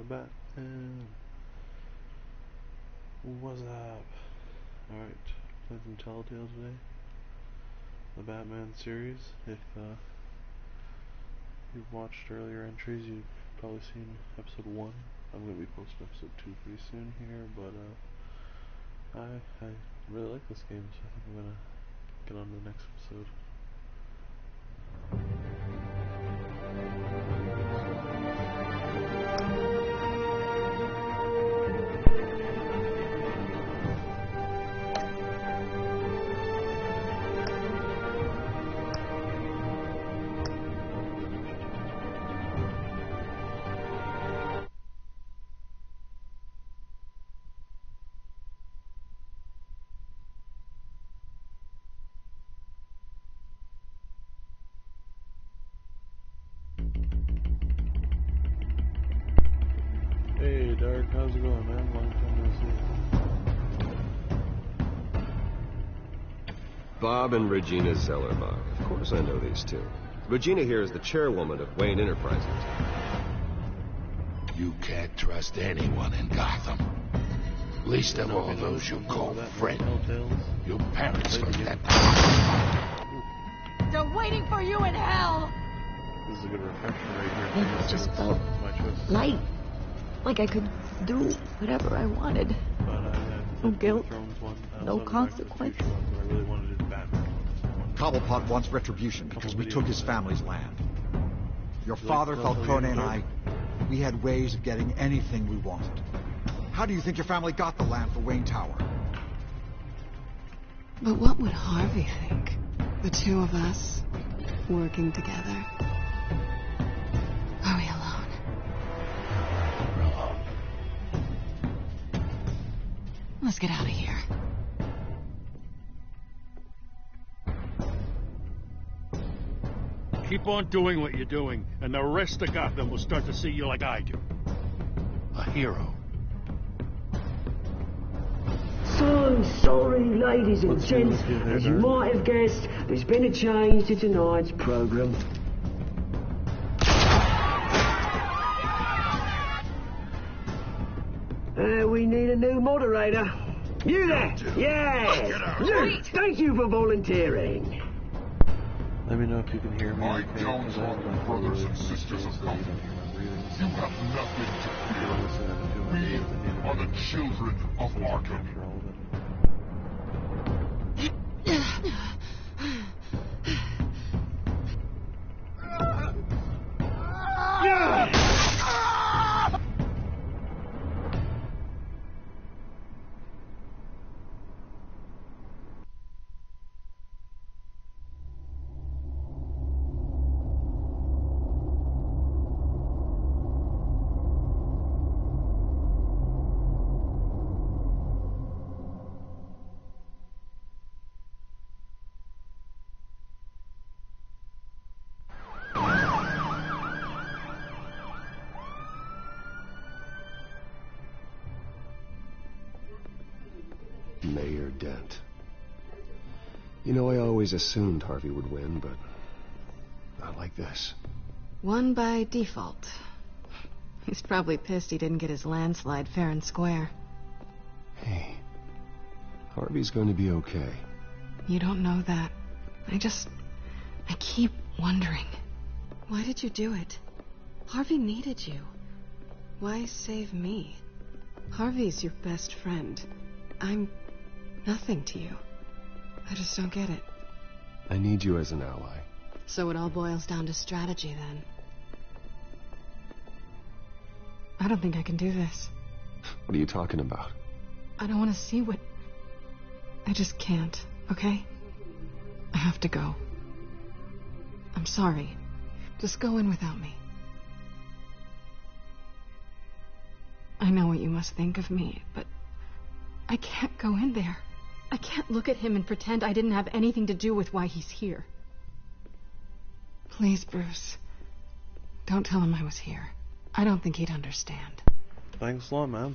Batman. What's up? Alright, playing some Telltale today. The Batman series. If you've watched earlier entries, you've probably seen episode 1. I'm going to be posting episode 2 pretty soon here, but I really like this game, so I think I'm going to get on to the next episode. Hey Dark, how's it going, man? Long time no see. Bob and Regina Zellerbach. Of course I know these two. Regina here is the chairwoman of Wayne Enterprises. You can't trust anyone in Gotham. Least of all those you call friends. Your parents learned that. They're waiting for you in hell! This is a good reflection right here. It just felt light. Like I could do whatever I wanted. No guilt, no consequence. Cobblepot wants retribution because we took his family's land. Your father, Falcone, and I, we had ways of getting anything we wanted. How do you think your family got the land for Wayne Tower? But what would Harvey think? The two of us, working together. Are we alone? Let's get out of here. Keep on doing what you're doing, and the rest of Gotham will start to see you like I do. A hero. So sorry, ladies and gents. As you might have guessed, there's been a change to tonight's program. We need a new moderator. You there? Yeah! You! Thank you for volunteering. Let me know if you can hear me. Mike Jones, brothers and sisters of Gotham. You have nothing to fear. We are the children of Arkham. Mayor Dent. You know, I always assumed Harvey would win, but not like this. Won by default. He's probably pissed he didn't get his landslide fair and square. Hey, Harvey's going to be okay. You don't know that. I keep wondering. Why did you do it? Harvey needed you. Why save me? Harvey's your best friend. I'm nothing to you. I just don't get it. I need you as an ally. So it all boils down to strategy, then. I don't think I can do this. What are you talking about? I don't want to see what... I just can't, okay? I have to go. I'm sorry. Just go in without me. I know what you must think of me, but I can't go in there. I can't look at him and pretend I didn't have anything to do with why he's here. Please, Bruce. Don't tell him I was here. I don't think he'd understand. Thanks a lot, man.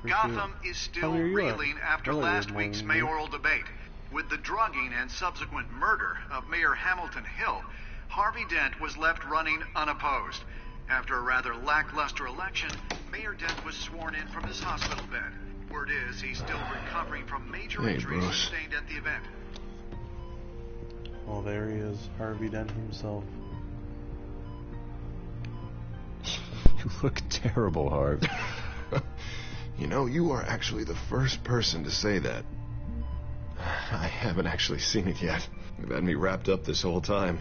Gotham is still reeling after last week's mayoral debate. With the drugging and subsequent murder of Mayor Hamilton Hill, Harvey Dent was left running unopposed. After a rather lackluster election, Mayor Dent was sworn in from his hospital bed. Word is he's still recovering from major injuries sustained at the event. Well, there he is, Harvey Dent himself. You look terrible, Harv. You know, you are actually the first person to say that. I haven't actually seen it yet. You've had me wrapped up this whole time.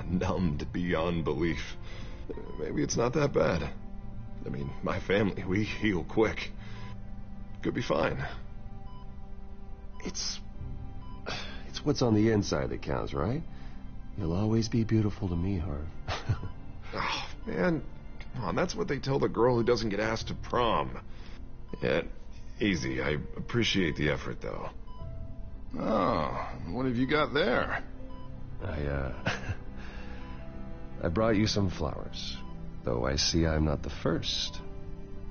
Numbed beyond belief. Maybe it's not that bad. I mean, my family, we heal quick. Could be fine. It's what's on the inside that counts, right? You'll always be beautiful to me, Harv. Oh, man, come on, that's what they tell the girl who doesn't get asked to prom. Yeah, easy. I appreciate the effort, though. Oh, what have you got there? I brought you some flowers, though I see I'm not the first.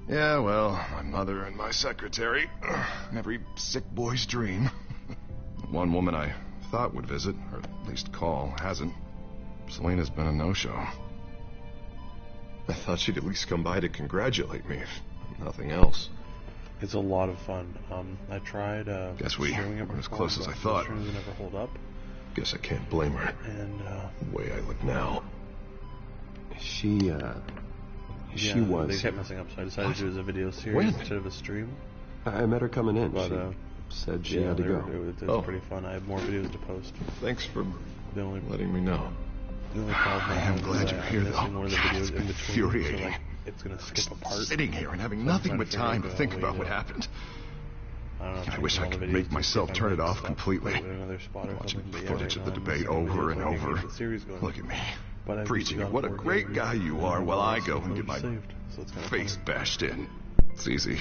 Yeah, well, my mother and my secretary. Every sick boy's dream. One woman I thought would visit, or at least call, hasn't. Selena's been a no-show. I thought she'd at least come by to congratulate me, if nothing else. It's a lot of fun. I tried Guess we showing it were as before, close as but I thought. the streams never hold up. Guess I can't blame her. And the way I look now. She was. They kept messing up, so I decided to do it as a video series When? instead of a stream. I met her coming in. But, she said she had to go. It was pretty fun. I have more videos to post. Thanks for The only letting me know. I am glad you're here, though. One of the God, videos it's in been between, infuriating. so, like, it's gonna skip a part. Sitting here and having So I'm nothing trying but to time to figure think out a about way what to- happened. I don't know. I wish I could make myself turn it off completely. Watching footage of the debate over and over. Look at me, preaching what a great guy you are while I go and get my face bashed in. It's easy.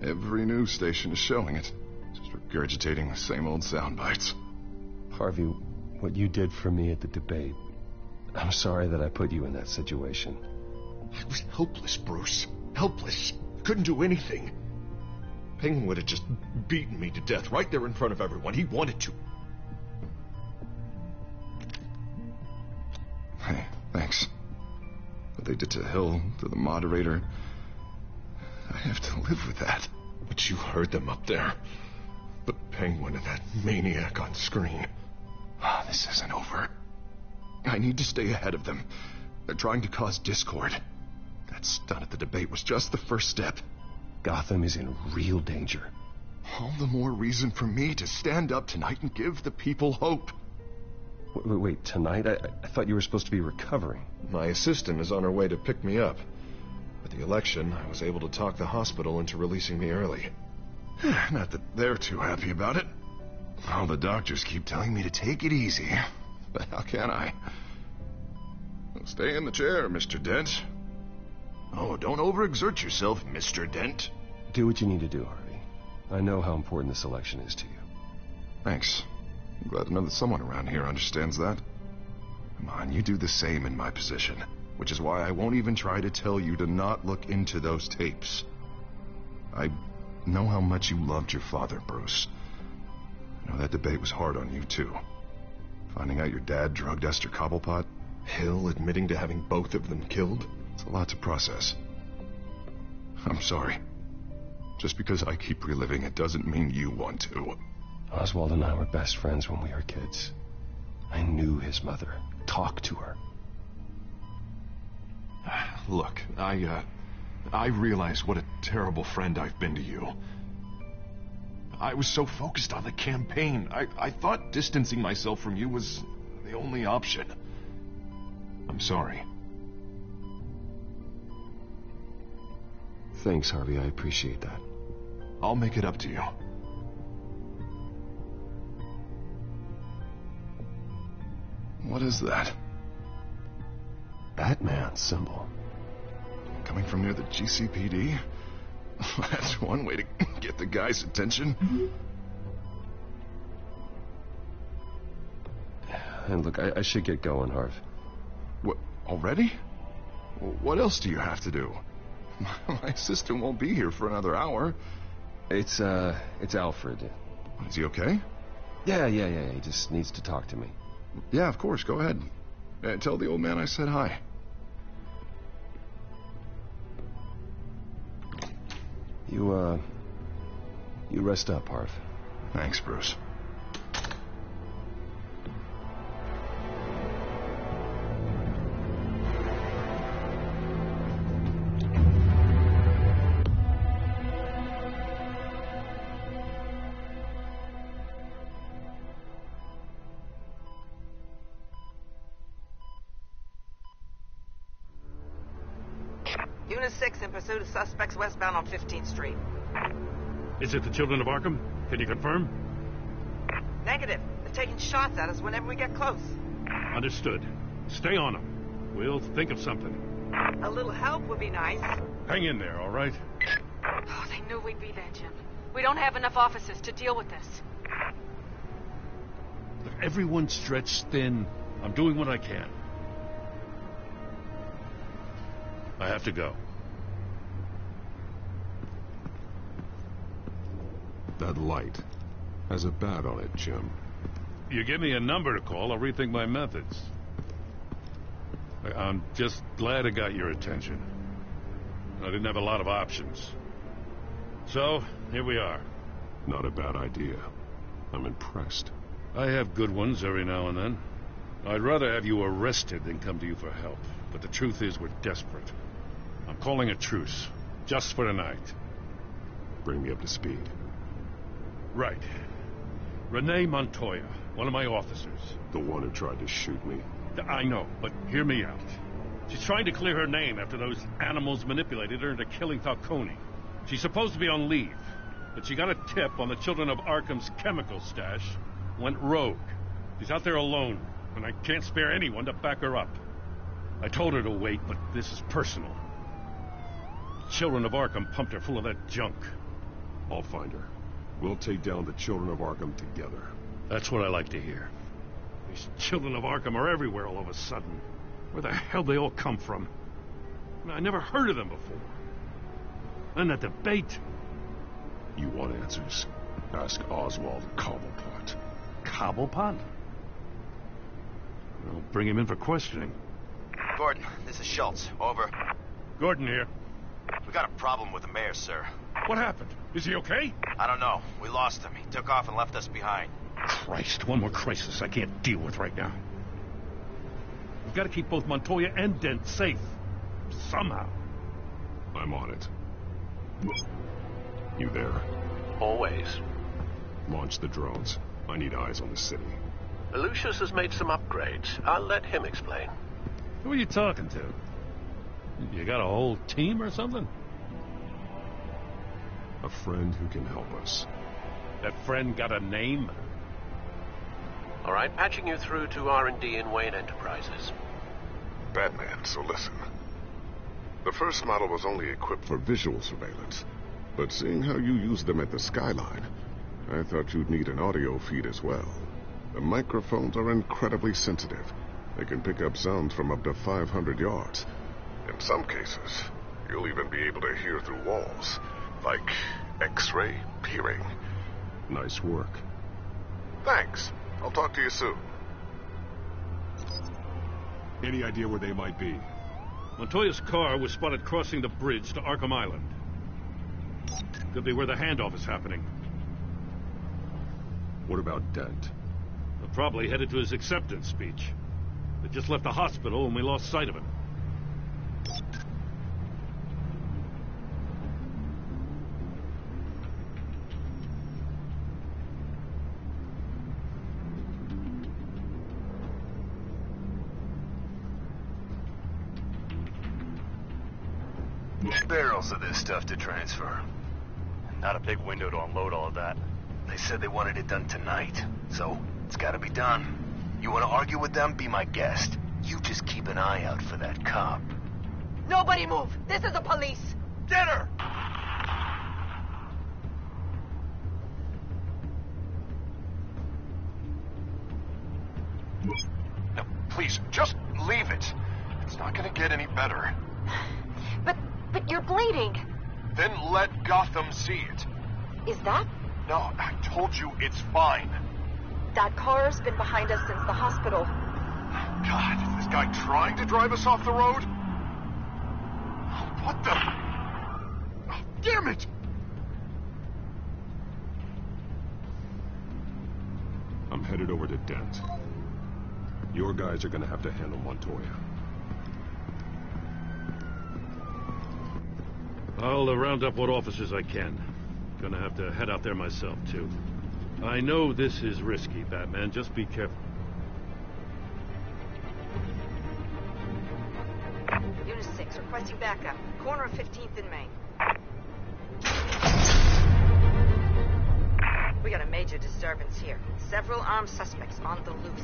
Every news station is showing it. Just regurgitating the same old sound bites. Harvey, what you did for me at the debate, I'm sorry that I put you in that situation. I was helpless, Bruce. Helpless. Couldn't do anything. Penguin would have just beaten me to death right there in front of everyone. He wanted to. Hey, thanks. What they did to Hill, to the moderator, I have to live with that. But you heard them up there. The Penguin and that maniac on screen. This isn't over. I need to stay ahead of them. They're trying to cause discord. That stunt at the debate was just the first step. Gotham is in real danger. All the more reason for me to stand up tonight and give the people hope. Wait, tonight? I thought you were supposed to be recovering. My assistant is on her way to pick me up. With the election, I was able to talk the hospital into releasing me early. Not that they're too happy about it. All the doctors keep telling me to take it easy. But how can I? Well, stay in the chair, Mr. Dent. Oh, don't overexert yourself, Mr. Dent. Do what you need to do, Harvey. I know how important this election is to you. Thanks. I'm glad to know that someone around here understands that. Come on, you do the same in my position. Which is why I won't even try to tell you to not look into those tapes. I know how much you loved your father, Bruce. I know that debate was hard on you, too. Finding out your dad drugged Esther Cobblepot, Hill admitting to having both of them killed. It's a lot to process. I'm sorry. Just because I keep reliving it doesn't mean you want to. Oswald and I were best friends when we were kids. I knew his mother. Talked to her. Look, I realize what a terrible friend I've been to you. I was so focused on the campaign. I thought distancing myself from you was the only option. I'm sorry. Thanks, Harvey. I appreciate that. I'll make it up to you. What is that? Batman symbol. Coming from near the GCPD? That's one way to get the guy's attention. And look, I should get going, Harv. What, already? What else do you have to do? My assistant won't be here for another hour. It's Alfred. Is he okay? Yeah. He just needs to talk to me. Yeah, of course. Go ahead. Tell the old man I said hi. You rest up, Harv. Thanks, Bruce. Unit 6 in pursuit of suspects westbound on 15th Street. Is it the Children of Arkham? Can you confirm? Negative. They're taking shots at us whenever we get close. Understood. Stay on them. We'll think of something. A little help would be nice. Hang in there, all right? Oh, they knew we'd be there, Jim. We don't have enough officers to deal with this. Look, everyone's stretched thin. I'm doing what I can. I have to go. That light has a bat on it, Jim. You give me a number to call, I'll rethink my methods. I'm just glad it got your attention. I didn't have a lot of options. So, here we are. Not a bad idea. I'm impressed. I have good ones every now and then. I'd rather have you arrested than come to you for help. But the truth is, we're desperate. I'm calling a truce. Just for tonight. Bring me up to speed. Right. Renee Montoya, one of my officers. The one who tried to shoot me. I know, but hear me out. She's trying to clear her name after those animals manipulated her into killing Falcone. She's supposed to be on leave, but she got a tip on the Children of Arkham's chemical stash, went rogue. She's out there alone, and I can't spare anyone to back her up. I told her to wait, but this is personal. The Children of Arkham pumped her full of that junk. I'll find her. We'll take down the Children of Arkham together. That's what I like to hear. These Children of Arkham are everywhere all of a sudden. Where the hell they all come from? I never heard of them before. And that debate. You want answers? Ask Oswald Cobblepot. Cobblepot? I'll bring him in for questioning. Gordon, this is Schultz. Over. Gordon here. We got a problem with the mayor, sir. What happened? Is he okay? I don't know. We lost him. He took off and left us behind. Christ, one more crisis I can't deal with right now. We've got to keep both Montoya and Dent safe. Somehow. I'm on it. You there? Always. Launch the drones. I need eyes on the city. Lucius has made some upgrades. I'll let him explain. Who are you talking to? You got a whole team or something? A friend who can help us. That friend got a name? All right, patching you through to R&D in Wayne Enterprises. Batman, so listen. The first model was only equipped for visual surveillance, but seeing how you use them at the skyline, I thought you'd need an audio feed as well. The microphones are incredibly sensitive. They can pick up sounds from up to 500 yards. In some cases, you'll even be able to hear through walls, like X-ray peering. Nice work. Thanks. I'll talk to you soon. Any idea where they might be? Montoya's car was spotted crossing the bridge to Arkham Island. Could be where the handoff is happening. What about Dent? They're probably headed to his acceptance speech. They just left the hospital and we lost sight of him. Barrels of this stuff to transfer. Not a big window to unload all of that. They said they wanted it done tonight, so it's gotta be done. You wanna argue with them? Be my guest. You just keep an eye out for that cop. Nobody move! This is the police! Get her! Now, please, just leave it. It's not gonna get any better. But you're bleeding. Then let Gotham see it. Is that? No, I told you it's fine. That car's been behind us since the hospital. God, is this guy trying to drive us off the road? What the? Oh, damn it! I'm headed over to Dent. Your guys are gonna have to handle Montoya. I'll round up what officers I can. Gonna have to head out there myself, too. I know this is risky, Batman. Just be careful. Unit 6, requesting backup. Corner of 15th and Main. We got a major disturbance here. Several armed suspects on the loose.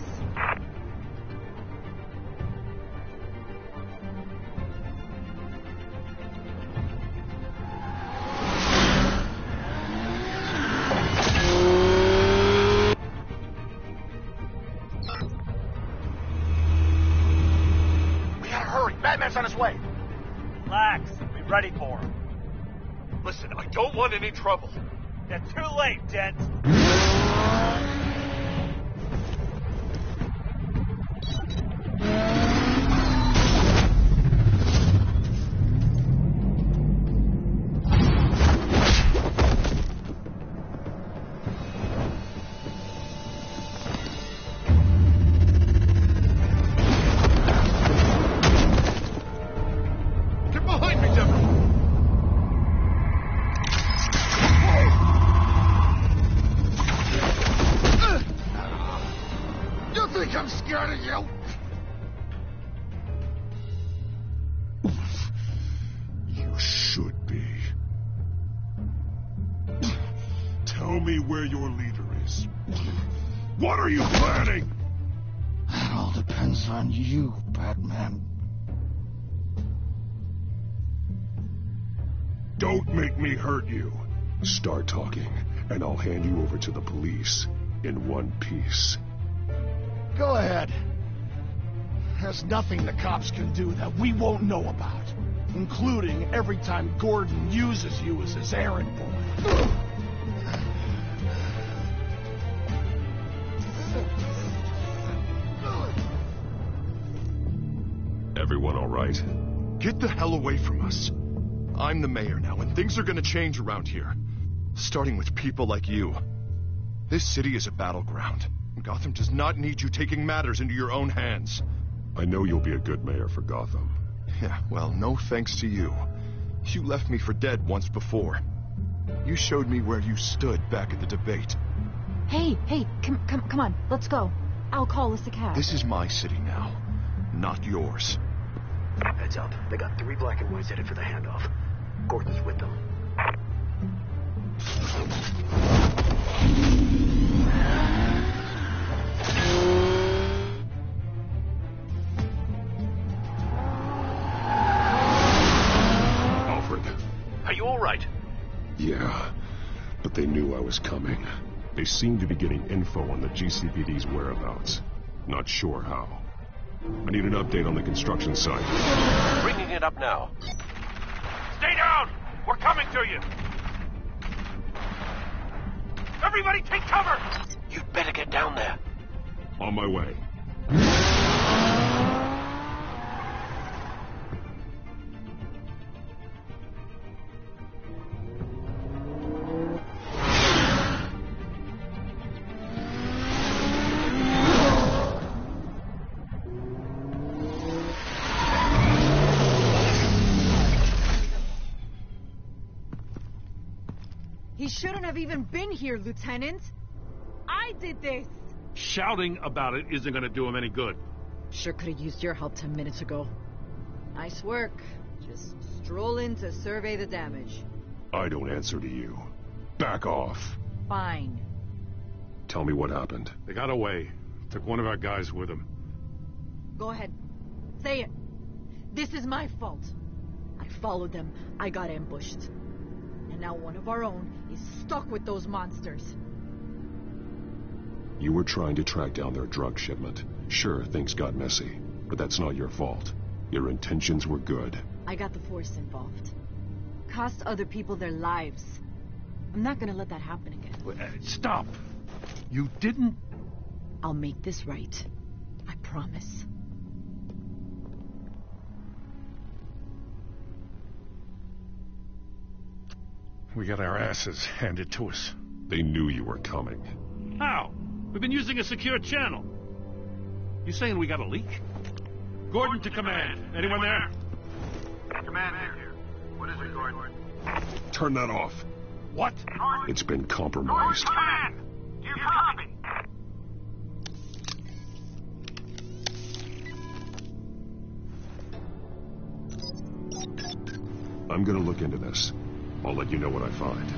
Batman's on his way. Relax. Be ready for him. Listen, I don't want any trouble. You're too late, Dent. I'm scared of you. You should be. Tell me where your leader is. What are you planning? That all depends on you, Batman. Don't make me hurt you. Start talking, and I'll hand you over to the police in one piece. Go ahead. There's nothing the cops can do that we won't know about, including every time Gordon uses you as his errand boy. Everyone all right? Get the hell away from us. I'm the mayor now, and things are gonna change around here. Starting with people like you. This city is a battleground. Gotham does not need you taking matters into your own hands. I know you'll be a good mayor for Gotham. Yeah, well, no thanks to you. You left me for dead once before. You showed me where you stood back at the debate. Hey, come on, let's go. I'll call us a cab. This is my city now, not yours. Heads up, they got 3 black and whites headed for the handoff. Gordon's with them. Alfred. Are you all right? Yeah, but they knew I was coming. They seem to be getting info on the GCPD's whereabouts. Not sure how. I need an update on the construction site. Bringing it up now. Stay down! We're coming to you! Everybody take cover! You'd better get down there. On my way. He shouldn't have even been here, Lieutenant. I did this. Shouting about it isn't going to do him any good. Sure could have used your help 10 minutes ago. Nice work. Just stroll in to survey the damage. I don't answer to you. Back off. Fine. Tell me what happened. They got away. Took one of our guys with them. Go ahead. Say it. This is my fault. I followed them. I got ambushed. And now one of our own is stuck with those monsters. You were trying to track down their drug shipment. Sure, things got messy, but that's not your fault. Your intentions were good. I got the Force involved. Cost other people their lives. I'm not gonna let that happen again. Stop! You didn't... I'll make this right. I promise. We got our asses handed to us. They knew you were coming. How? We've been using a secure channel. You saying we got a leak? Gordon to command. Anyone there? Command here. What is it, Gordon? Turn that off. What? It's been compromised. Command! Do you copy? I'm gonna look into this. I'll let you know what I find.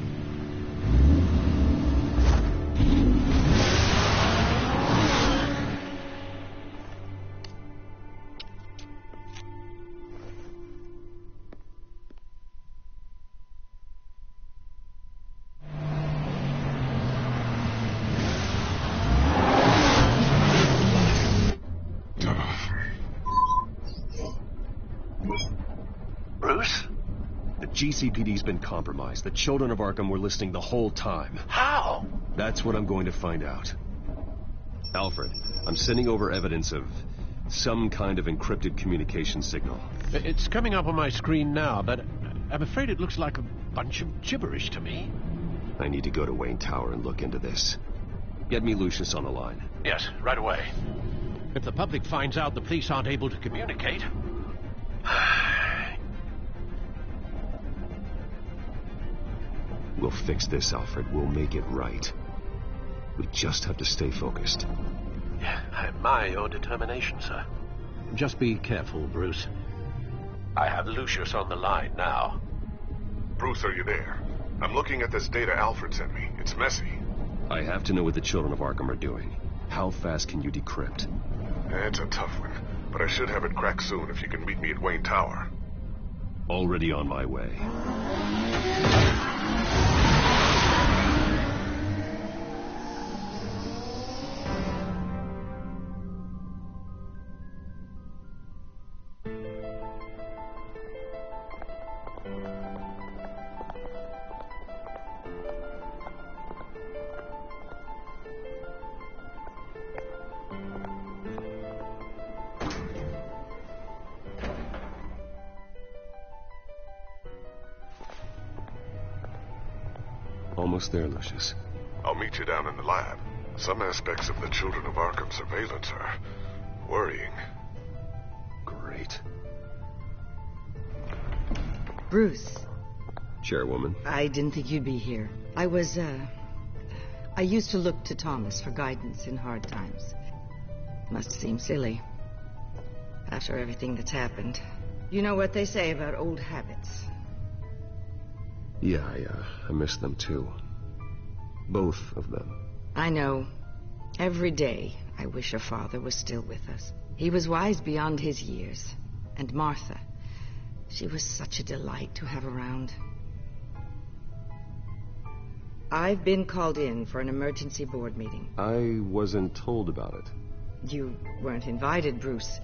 Bruce? The GCPD's been compromised. The children of Arkham were listening the whole time. How? That's what I'm going to find out. Alfred, I'm sending over evidence of some kind of encrypted communication signal. It's coming up on my screen now, but I'm afraid it looks like a bunch of gibberish to me. I need to go to Wayne Tower and look into this. Get me Lucius on the line. Yes, right away. If the public finds out the police aren't able to communicate... We'll fix this, Alfred. We'll make it right. We just have to stay focused. I admire your determination, sir. Just be careful, Bruce. I have Lucius on the line now. Bruce, are you there? I'm looking at this data Alfred sent me. It's messy. I have to know what the children of Arkham are doing. How fast can you decrypt? It's a tough one, but I should have it cracked soon if you can meet me at Wayne Tower. Already on my way. Almost there, Lucius. I'll meet you down in the lab. Some aspects of the Children of Arkham surveillance are worrying. Great. Bruce. Chairwoman. I didn't think you'd be here. I used to look to Thomas for guidance in hard times. Must seem silly. After everything that's happened. You know what they say about old habits. Yeah, I miss them too. Both of them. I know. Every day, I wish your father was still with us. He was wise beyond his years. And Martha, she was such a delight to have around. I've been called in for an emergency board meeting. I wasn't told about it. You weren't invited, Bruce.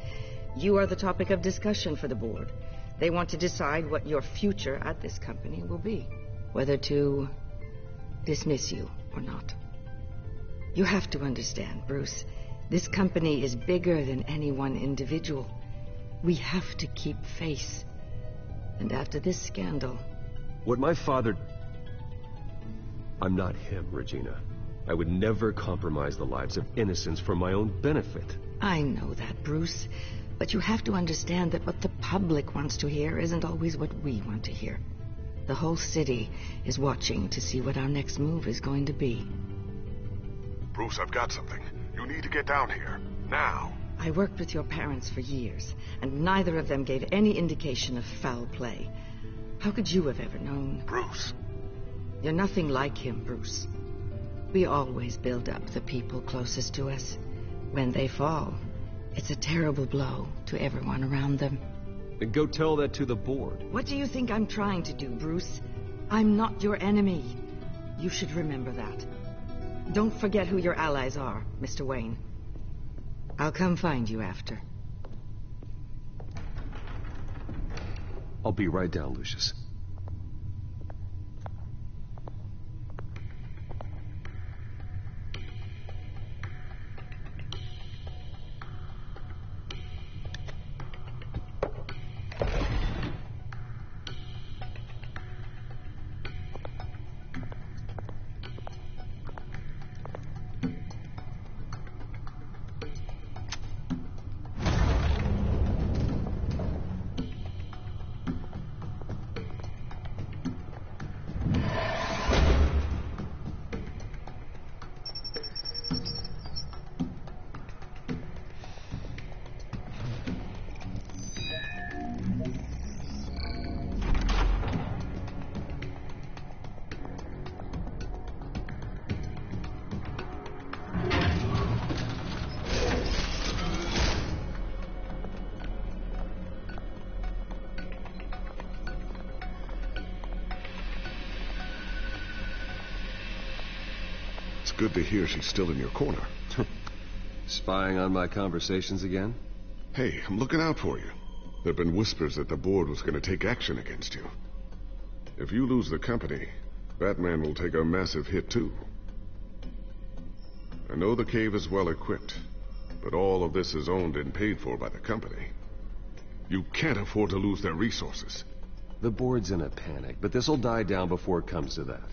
You are the topic of discussion for the board. They want to decide what your future at this company will be. Whether to dismiss you or not. You have to understand, Bruce. This company is bigger than any one individual. We have to keep face. And after this scandal... What my father... I'm not him, Regina. I would never compromise the lives of innocents for my own benefit. I know that, Bruce. But you have to understand that what the public wants to hear isn't always what we want to hear. The whole city is watching to see what our next move is going to be. Bruce, I've got something. You need to get down here. Now. I worked with your parents for years, and neither of them gave any indication of foul play. How could you have ever known? Bruce. You're nothing like him, Bruce. We always build up the people closest to us. When they fall, it's a terrible blow to everyone around them. Then go tell that to the board. What do you think I'm trying to do, Bruce? I'm not your enemy. You should remember that. Don't forget who your allies are, Mr. Wayne. I'll come find you after. I'll be right down, Lucius. good to hear she's still in your corner. Spying on my conversations again? Hey, I'm looking out for you. There have been whispers that the board was going to take action against you. If you lose the company, Batman will take a massive hit too. I know the cave is well equipped, but all of this is owned and paid for by the company. You can't afford to lose their resources. The board's in a panic, but this'll die down before it comes to that.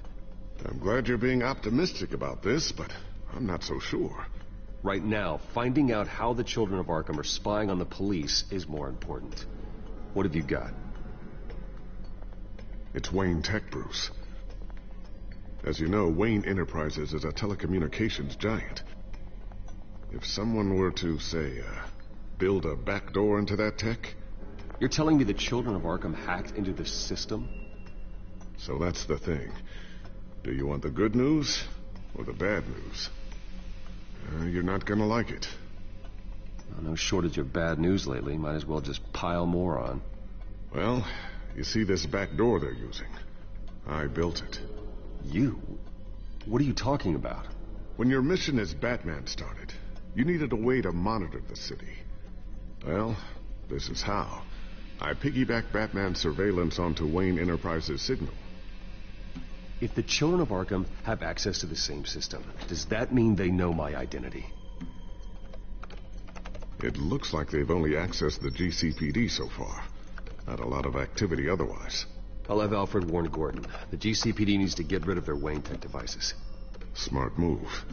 I'm glad you're being optimistic about this, but I'm not so sure. Right now, finding out how the children of Arkham are spying on the police is more important. What have you got? It's Wayne Tech, Bruce. As you know, Wayne Enterprises is a telecommunications giant. If someone were to, say, build a backdoor into that tech... You're telling me the children of Arkham hacked into the system? So that's the thing. Do you want the good news or the bad news? You're not gonna like it. No shortage of bad news lately. Might as well just pile more on. Well, you see this back door they're using? I built it. You? What are you talking about? When your mission as Batman started, you needed a way to monitor the city. Well, this is how. I piggybacked Batman's surveillance onto Wayne Enterprises' signal. If the children of Arkham have access to the same system, does that mean they know my identity? It looks like they've only accessed the GCPD so far. Not a lot of activity otherwise. I'll have Alfred warn Gordon. The GCPD needs to get rid of their Wayne Tech devices. Smart move.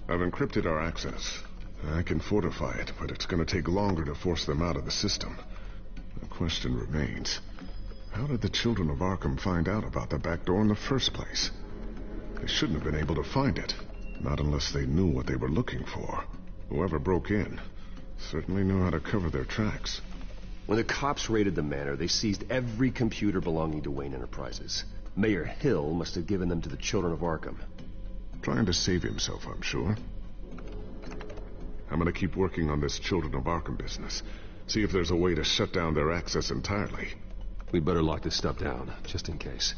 I've encrypted our access. I can fortify it, but it's going to take longer to force them out of the system. The question remains, how did the children of Arkham find out about the back door in the first place? They shouldn't have been able to find it, not unless they knew what they were looking for. Whoever broke in certainly knew how to cover their tracks. When the cops raided the manor, they seized every computer belonging to Wayne Enterprises. Mayor Hill must have given them to the children of Arkham. Trying to save himself, I'm sure. I'm gonna keep working on this Children of Arkham business. See if there's a way to shut down their access entirely. We'd better lock this stuff down, just in case.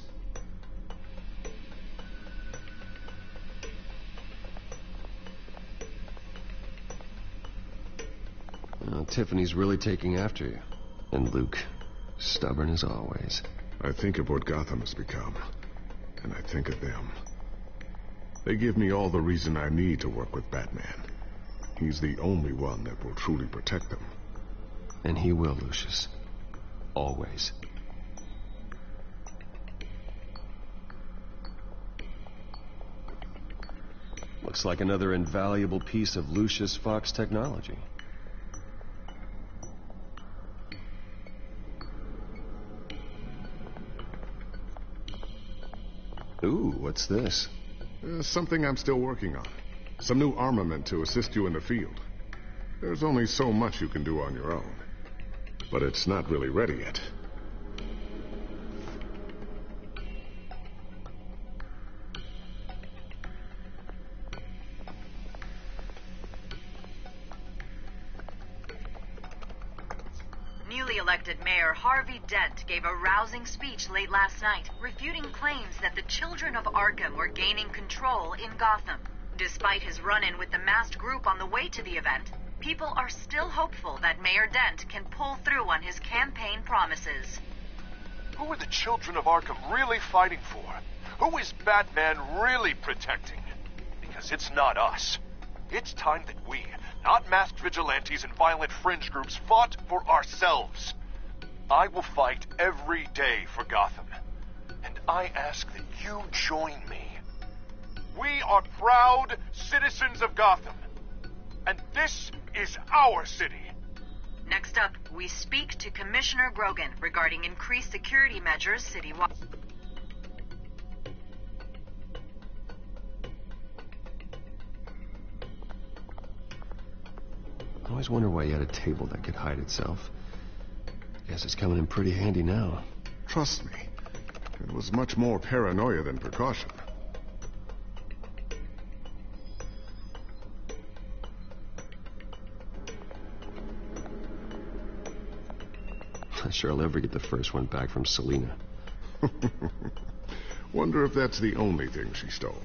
Well, Tiffany's really taking after you. And Luke, stubborn as always. I think of what Gotham has become, and I think of them. They give me all the reason I need to work with Batman. He's the only one that will truly protect them. And he will, Lucius. Always. Looks like another invaluable piece of Lucius Fox technology. Ooh, what's this? Something I'm still working on. Some new armament to assist you in the field. There's only so much you can do on your own. But it's not really ready yet. Newly elected Mayor Harvey Dent gave a rousing speech late last night, refuting claims that the children of Arkham were gaining control in Gotham. Despite his run-in with the masked group on the way to the event, people are still hopeful that Mayor Dent can pull through on his campaign promises. Who are the children of Arkham really fighting for? Who is Batman really protecting? Because it's not us. It's time that we, not masked vigilantes and violent fringe groups, fought for ourselves. I will fight every day for Gotham. And I ask that you join me. We are proud citizens of Gotham. And this is our city. Next up, we speak to Commissioner Grogan regarding increased security measures citywide. I always wonder why you had a table that could hide itself. Guess it's coming in pretty handy now. Try trust me, it was much more paranoia than precaution. Not sure I'll ever get the first one back from Selena. Wonder if that's the only thing she stole.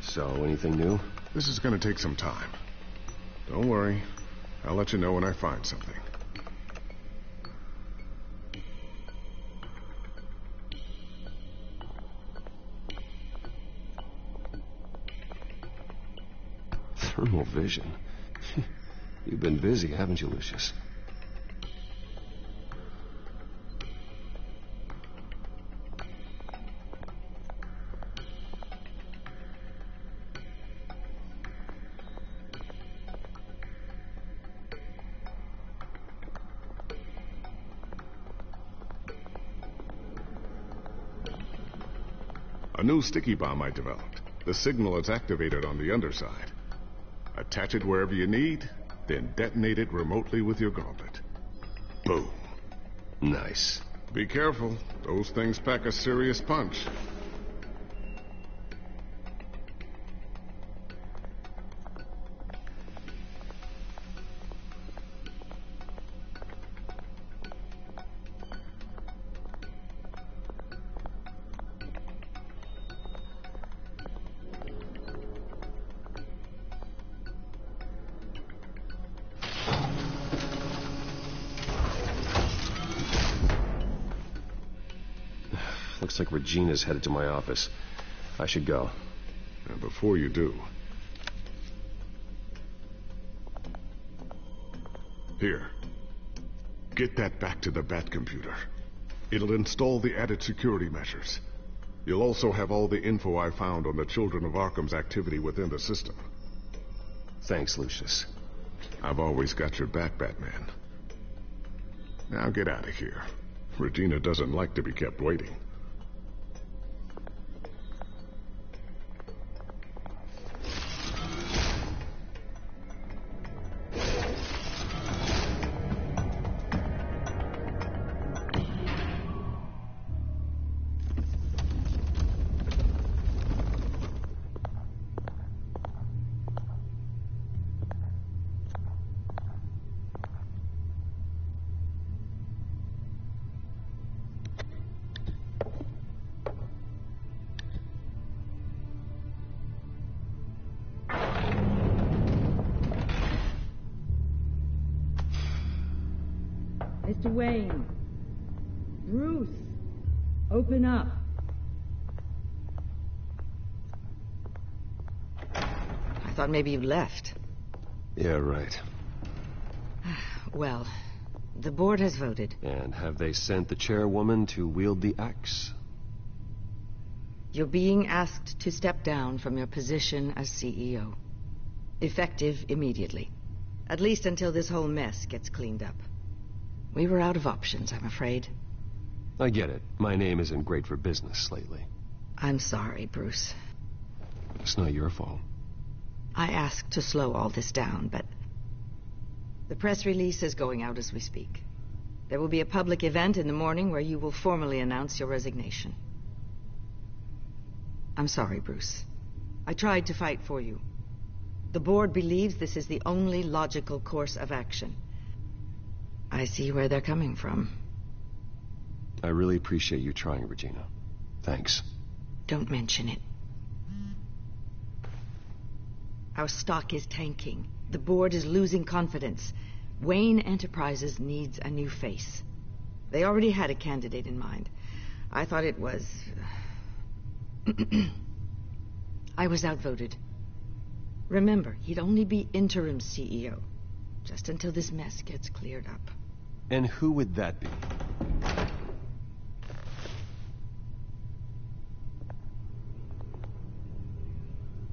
So, anything new? This is gonna take some time. Don't worry. I'll let you know when I find something. Thermal vision? You've been busy, haven't you, Lucius? A new sticky bomb I developed. The signal is activated on the underside. Attach it wherever you need, then detonate it remotely with your gauntlet. Boom. Nice. Be careful. Those things pack a serious punch. Looks like Regina's headed to my office. I should go. And before you do... Here. Get that back to the Bat computer. It'll install the added security measures. You'll also have all the info I found on the Children of Arkham's activity within the system. Thanks, Lucius. I've always got your back, Batman. Now get out of here. Regina doesn't like to be kept waiting. Mr. Wayne. Bruce. Open up. I thought maybe you left. Yeah, right. Well, the board has voted. And have they sent the chairwoman to wield the axe? You're being asked to step down from your position as CEO. Effective immediately. At least until this whole mess gets cleaned up. We were out of options, I'm afraid. I get it. My name isn't great for business lately. I'm sorry, Bruce. It's not your fault. I asked to slow all this down, but... The press release is going out as we speak. There will be a public event in the morning where you will formally announce your resignation. I'm sorry, Bruce. I tried to fight for you. The board believes this is the only logical course of action. I see where they're coming from. I really appreciate you trying, Regina. Thanks. Don't mention it. Our stock is tanking. The board is losing confidence. Wayne Enterprises needs a new face. They already had a candidate in mind. I thought it was... I was outvoted. Remember, he'd only be interim CEO. Just until this mess gets cleared up. And who would that be?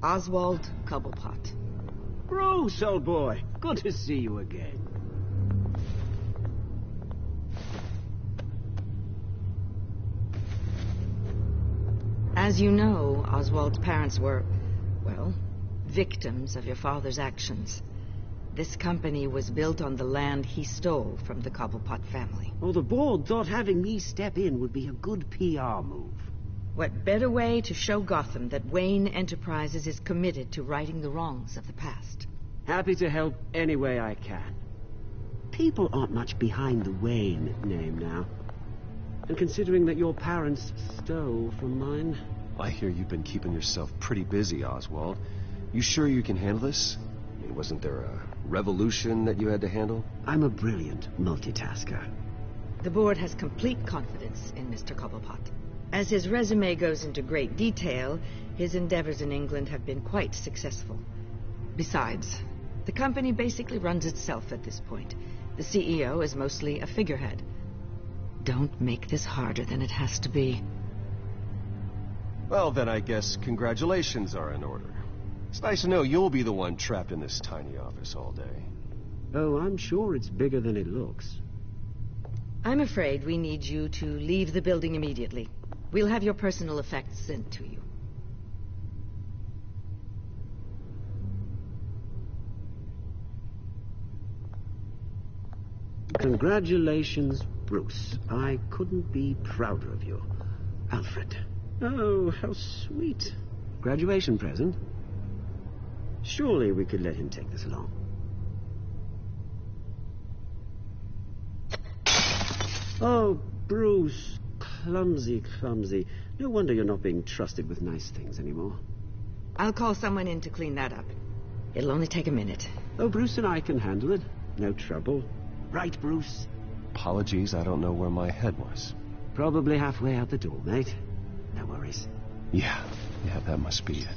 Oswald Cobblepot. Bruce, old boy. Good to see you again. As you know, Oswald's parents were, well, victims of your father's actions. This company was built on the land he stole from the Cobblepot family. Well, the board thought having me step in would be a good PR move. What better way to show Gotham that Wayne Enterprises is committed to righting the wrongs of the past? Happy to help any way I can. People aren't much behind the Wayne name now. And considering that your parents stole from mine... I hear you've been keeping yourself pretty busy, Oswald. You sure you can handle this? I mean, wasn't there a revolution that you had to handle? I'm a brilliant multitasker. The board has complete confidence in Mr. Cobblepot. As his resume goes into great detail, his endeavors in England have been quite successful. Besides, the company basically runs itself at this point. The CEO is mostly a figurehead. Don't make this harder than it has to be. Well, then I guess congratulations are in order. It's nice to know you'll be the one trapped in this tiny office all day. Oh, I'm sure it's bigger than it looks. I'm afraid we need you to leave the building immediately. We'll have your personal effects sent to you. Congratulations, Bruce. I couldn't be prouder of you. Alfred. Oh, how sweet. Graduation present? Surely we could let him take this along. Oh, Bruce. Clumsy, clumsy. No wonder you're not being trusted with nice things anymore. I'll call someone in to clean that up. It'll only take a minute. Oh, Bruce and I can handle it. No trouble. Right, Bruce? Apologies, I don't know where my head was. Probably halfway out the door, mate. No worries. Yeah, that must be it.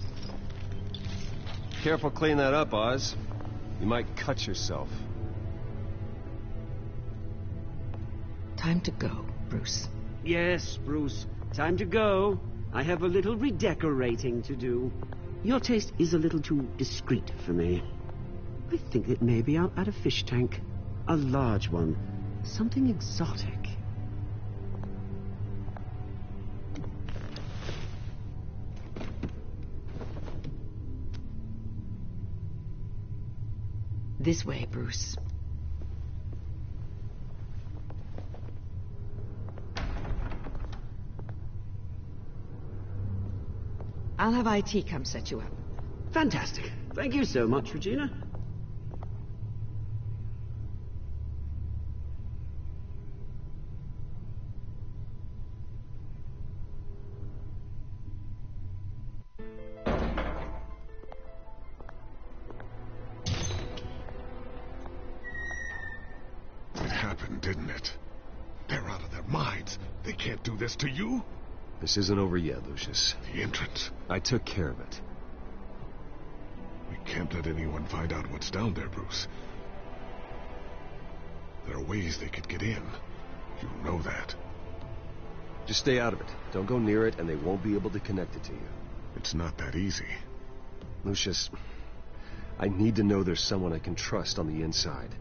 Careful cleaning that up, Oz. You might cut yourself. Time to go, Bruce. Yes, Bruce. Time to go. I have a little redecorating to do. Your taste is a little too discreet for me. I think that maybe I'll add a fish tank. A large one. Something exotic. This way, Bruce. I'll have IT come set you up. Fantastic. Thank you so much, Regina. It happened, didn't it? They're out of their minds. They can't do this to you. This isn't over yet, Lucius. The entrance. I took care of it. We can't let anyone find out what's down there, Bruce. There are ways they could get in. You know that. Just stay out of it. Don't go near it, and they won't be able to connect it to you. It's not that easy. Lucius, I need to know there's someone I can trust on the inside.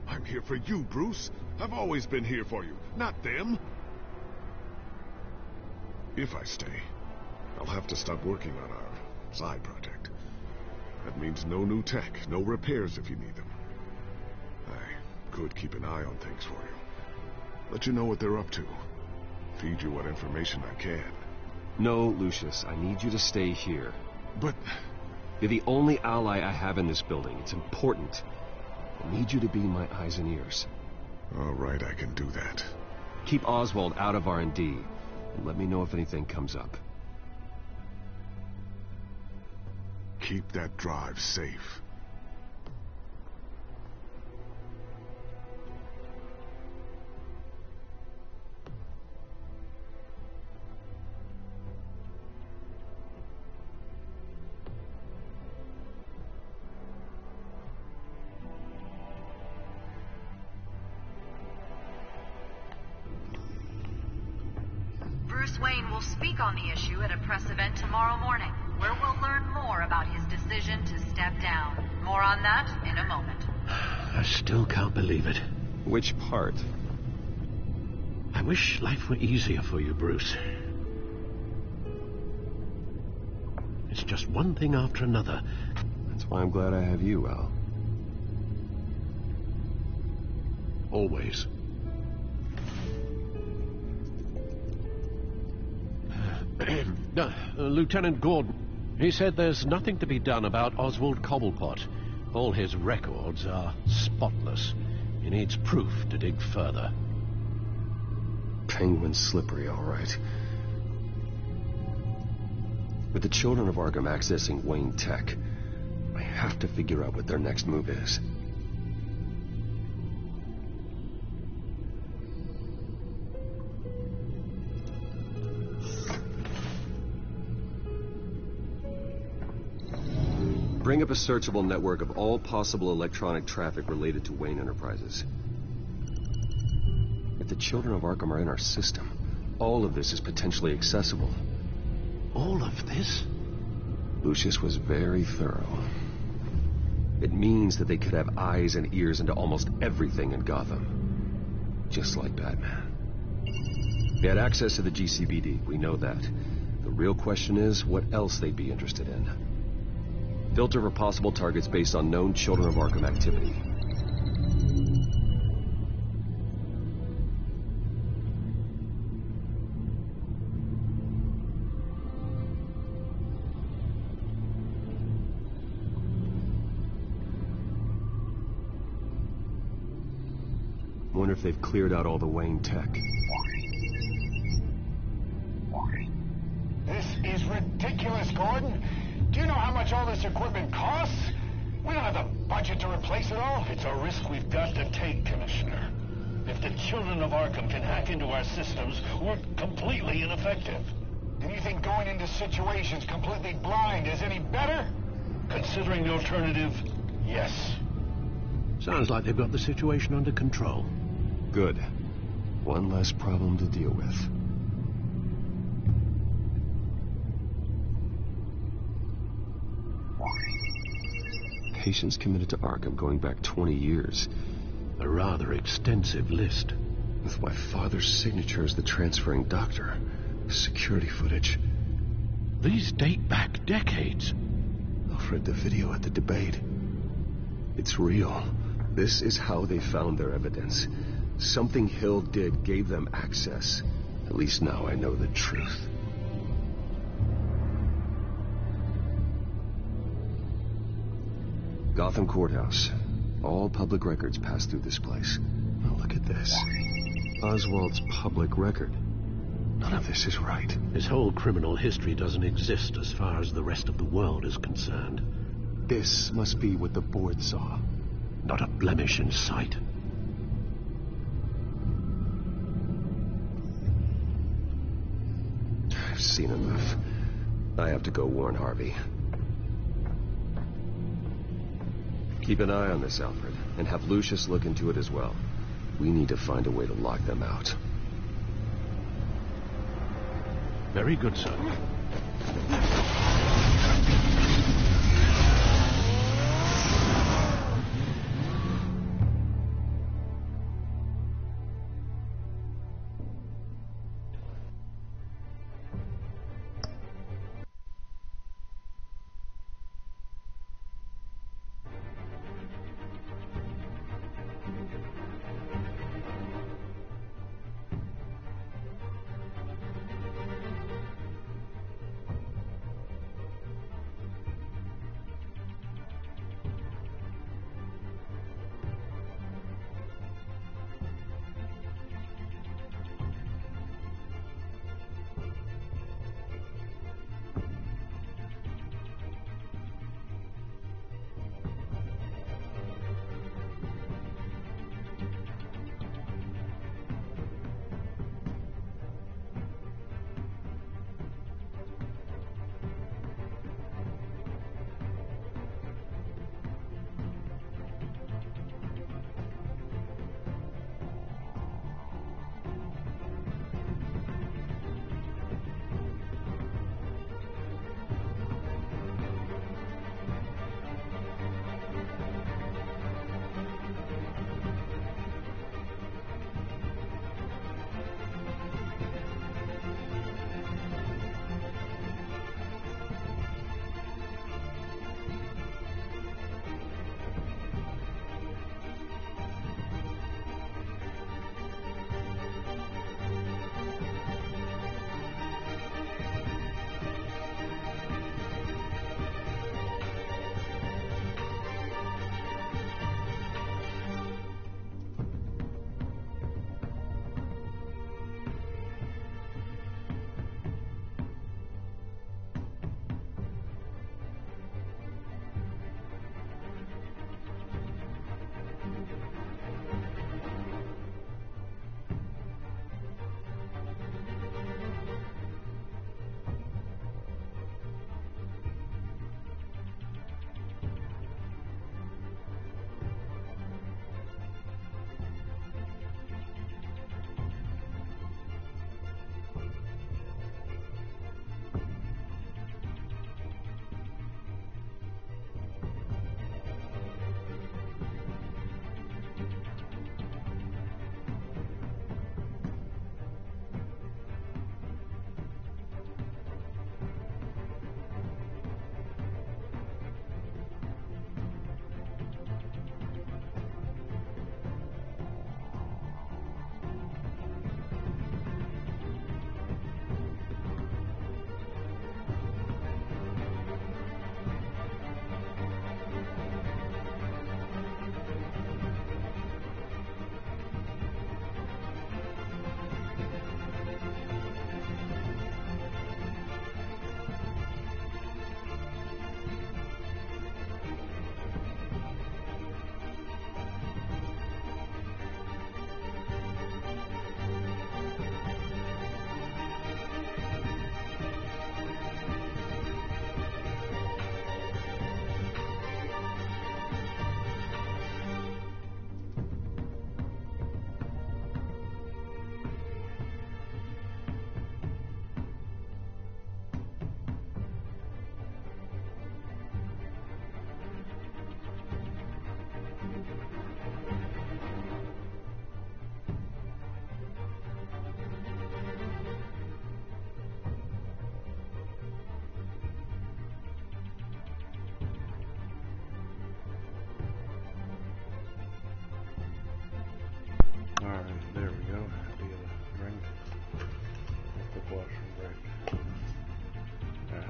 I'm here for you, Bruce. I've always been here for you, not them. If I stay, I'll have to stop working on our side project. That means no new tech, no repairs if you need them. I could keep an eye on things for you. Let you know what they're up to. Feed you what information I can. No, Lucius, I need you to stay here. But... You're the only ally I have in this building. It's important. I need you to be my eyes and ears. All right, I can do that. Keep Oswald out of R&D. And let me know if anything comes up. Keep that drive safe. Bruce Wayne will speak on the issue at a press event tomorrow morning. where we'll learn more about his decision to step down. More on that in a moment. I still can't believe it. Which part? I wish life were easier for you, Bruce. It's just one thing after another. That's why I'm glad I have you, Al. Always. Lieutenant Gordon, he said there's nothing to be done about Oswald Cobblepot. All his records are spotless. He needs proof to dig further. Penguin's slippery, all right. With the children of Arkham accessing Wayne Tech, I have to figure out what their next move is. Bring up a searchable network of all possible electronic traffic related to Wayne Enterprises. If the children of Arkham are in our system, all of this is potentially accessible. All of this? Lucius was very thorough. It means that they could have eyes and ears into almost everything in Gotham. Just like Batman. They had access to the GCPD, we know that. The real question is, what else they'd be interested in. Filter for possible targets based on known Children of Arkham activity. Wonder if they've cleared out all the Wayne Tech. This is ridiculous, Gordon. Do you know how much all this equipment costs? We don't have the budget to replace it all. It's a risk we've got to take, Commissioner. If the children of Arkham can hack into our systems, we're completely ineffective. And you think going into situations completely blind is any better? Considering the alternative, yes. Sounds like they've got the situation under control. Good. One less problem to deal with. Patients committed to Arkham going back 20 years. A rather extensive list. With my father's signature as the transferring doctor. Security footage. These date back decades. I've read the video at the debate. It's real. This is how they found their evidence. Something Hill did gave them access. At least now I know the truth. Gotham Courthouse. All public records pass through this place. Now look at this. Oswald's public record. None of this is right. His whole criminal history doesn't exist as far as the rest of the world is concerned. This must be what the board saw. Not a blemish in sight. I've seen enough. I have to go warn Harvey. Keep an eye on this, Alfred, and have Lucius look into it as well. We need to find a way to lock them out. Very good, sir.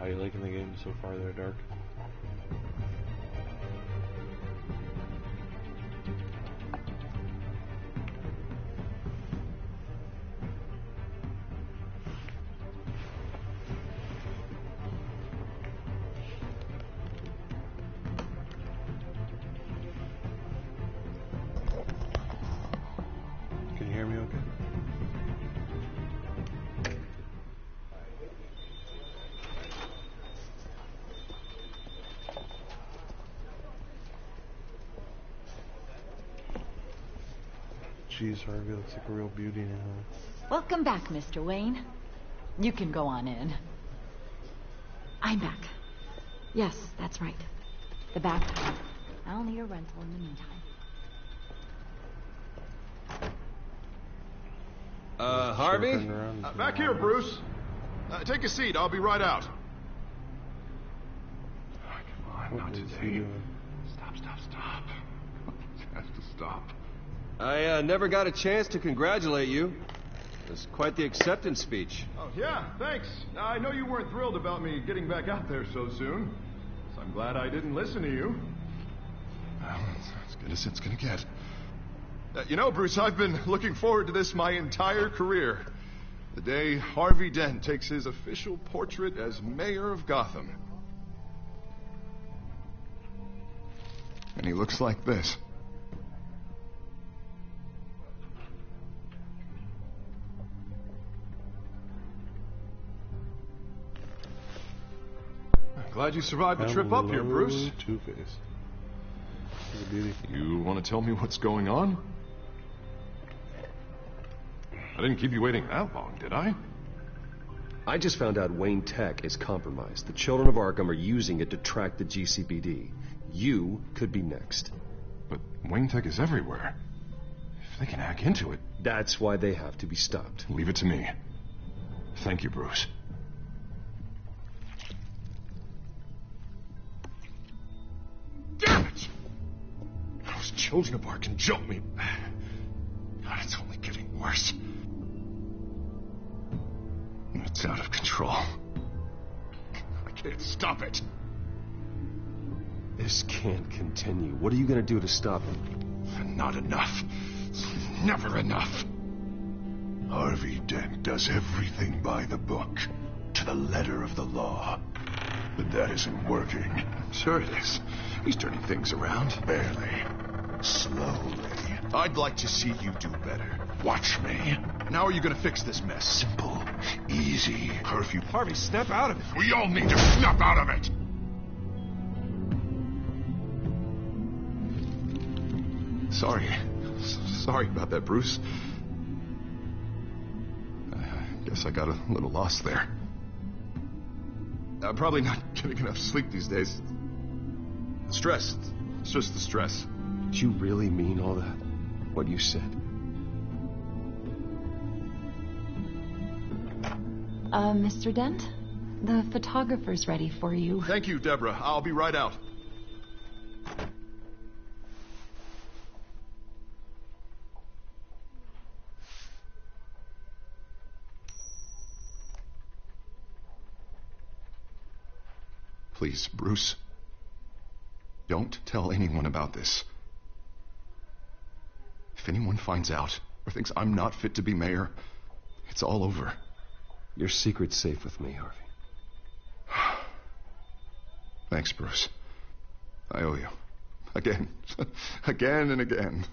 How you liking the game so far there, Dark? Can you hear me okay? Jeez, Harvey looks like a real beauty now. Welcome back, Mr. Wayne. You can go on in. I'm back. Yes, that's right. The backpack. I'll need a rental in the meantime. Harvey? Back here, Bruce. Take a seat. I'll be right out. Come on, not today. Stop. It has to stop. I never got a chance to congratulate you. It was quite the acceptance speech. Oh, yeah, thanks. I know you weren't thrilled about me getting back out there so soon, so I'm glad I didn't listen to you. Well, it's as good as it's gonna get. You know, Bruce, I've been looking forward to this my entire career. The day Harvey Dent takes his official portrait as mayor of Gotham. And he looks like this. Glad you survived the trip up here, Bruce. Two-Face. You want to tell me what's going on? I didn't keep you waiting that long, did I? I just found out Wayne Tech is compromised. The children of Arkham are using it to track the GCPD. You could be next. But Wayne Tech is everywhere. If they can hack into it... That's why they have to be stopped. Leave it to me. Thank you, Bruce. Damn it! Those children of Arkham jumped me. God, it's only getting worse. It's out of control. I can't stop it. This can't continue. What are you going to do to stop it? Not enough. Never enough. Harvey Dent does everything by the book, to the letter of the law. But that isn't working. Sure it is. He's turning things around. Barely. Slowly. I'd like to see you do better. Watch me. Now are you gonna fix this mess? Simple. Easy. Harvey, snap out of it. We all need to snap out of it! Sorry about that, Bruce. I guess I got a little lost there. I'm probably not getting enough sleep these days. Stress. It's just the stress. Did you really mean all that? What you said? Mr. Dent? The photographer's ready for you. Thank you, Deborah. I'll be right out. Please, Bruce. Don't tell anyone about this. If anyone finds out or thinks I'm not fit to be mayor, it's all over. Your secret's safe with me, Harvey. Thanks, Bruce. I owe you. Again. Again and again.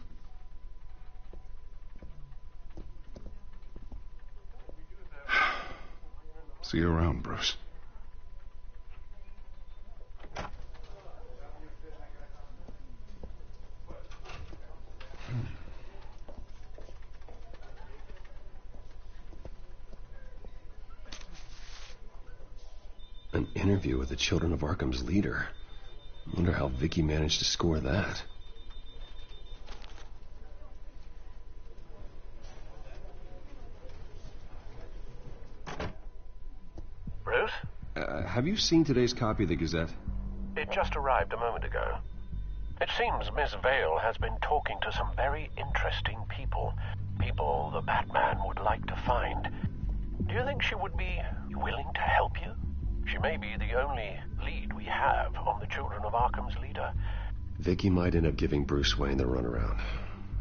See you around, Bruce. An interview with the Children of Arkham's leader. I wonder how Vicky managed to score that. Bruce? Have you seen today's copy of the Gazette? It just arrived a moment ago. It seems Miss Vale has been talking to some very interesting people. People the Batman would like to find. Do you think she would be willing to help you? She may be the only lead we have on the Children of Arkham's leader. Vicky might end up giving Bruce Wayne the runaround.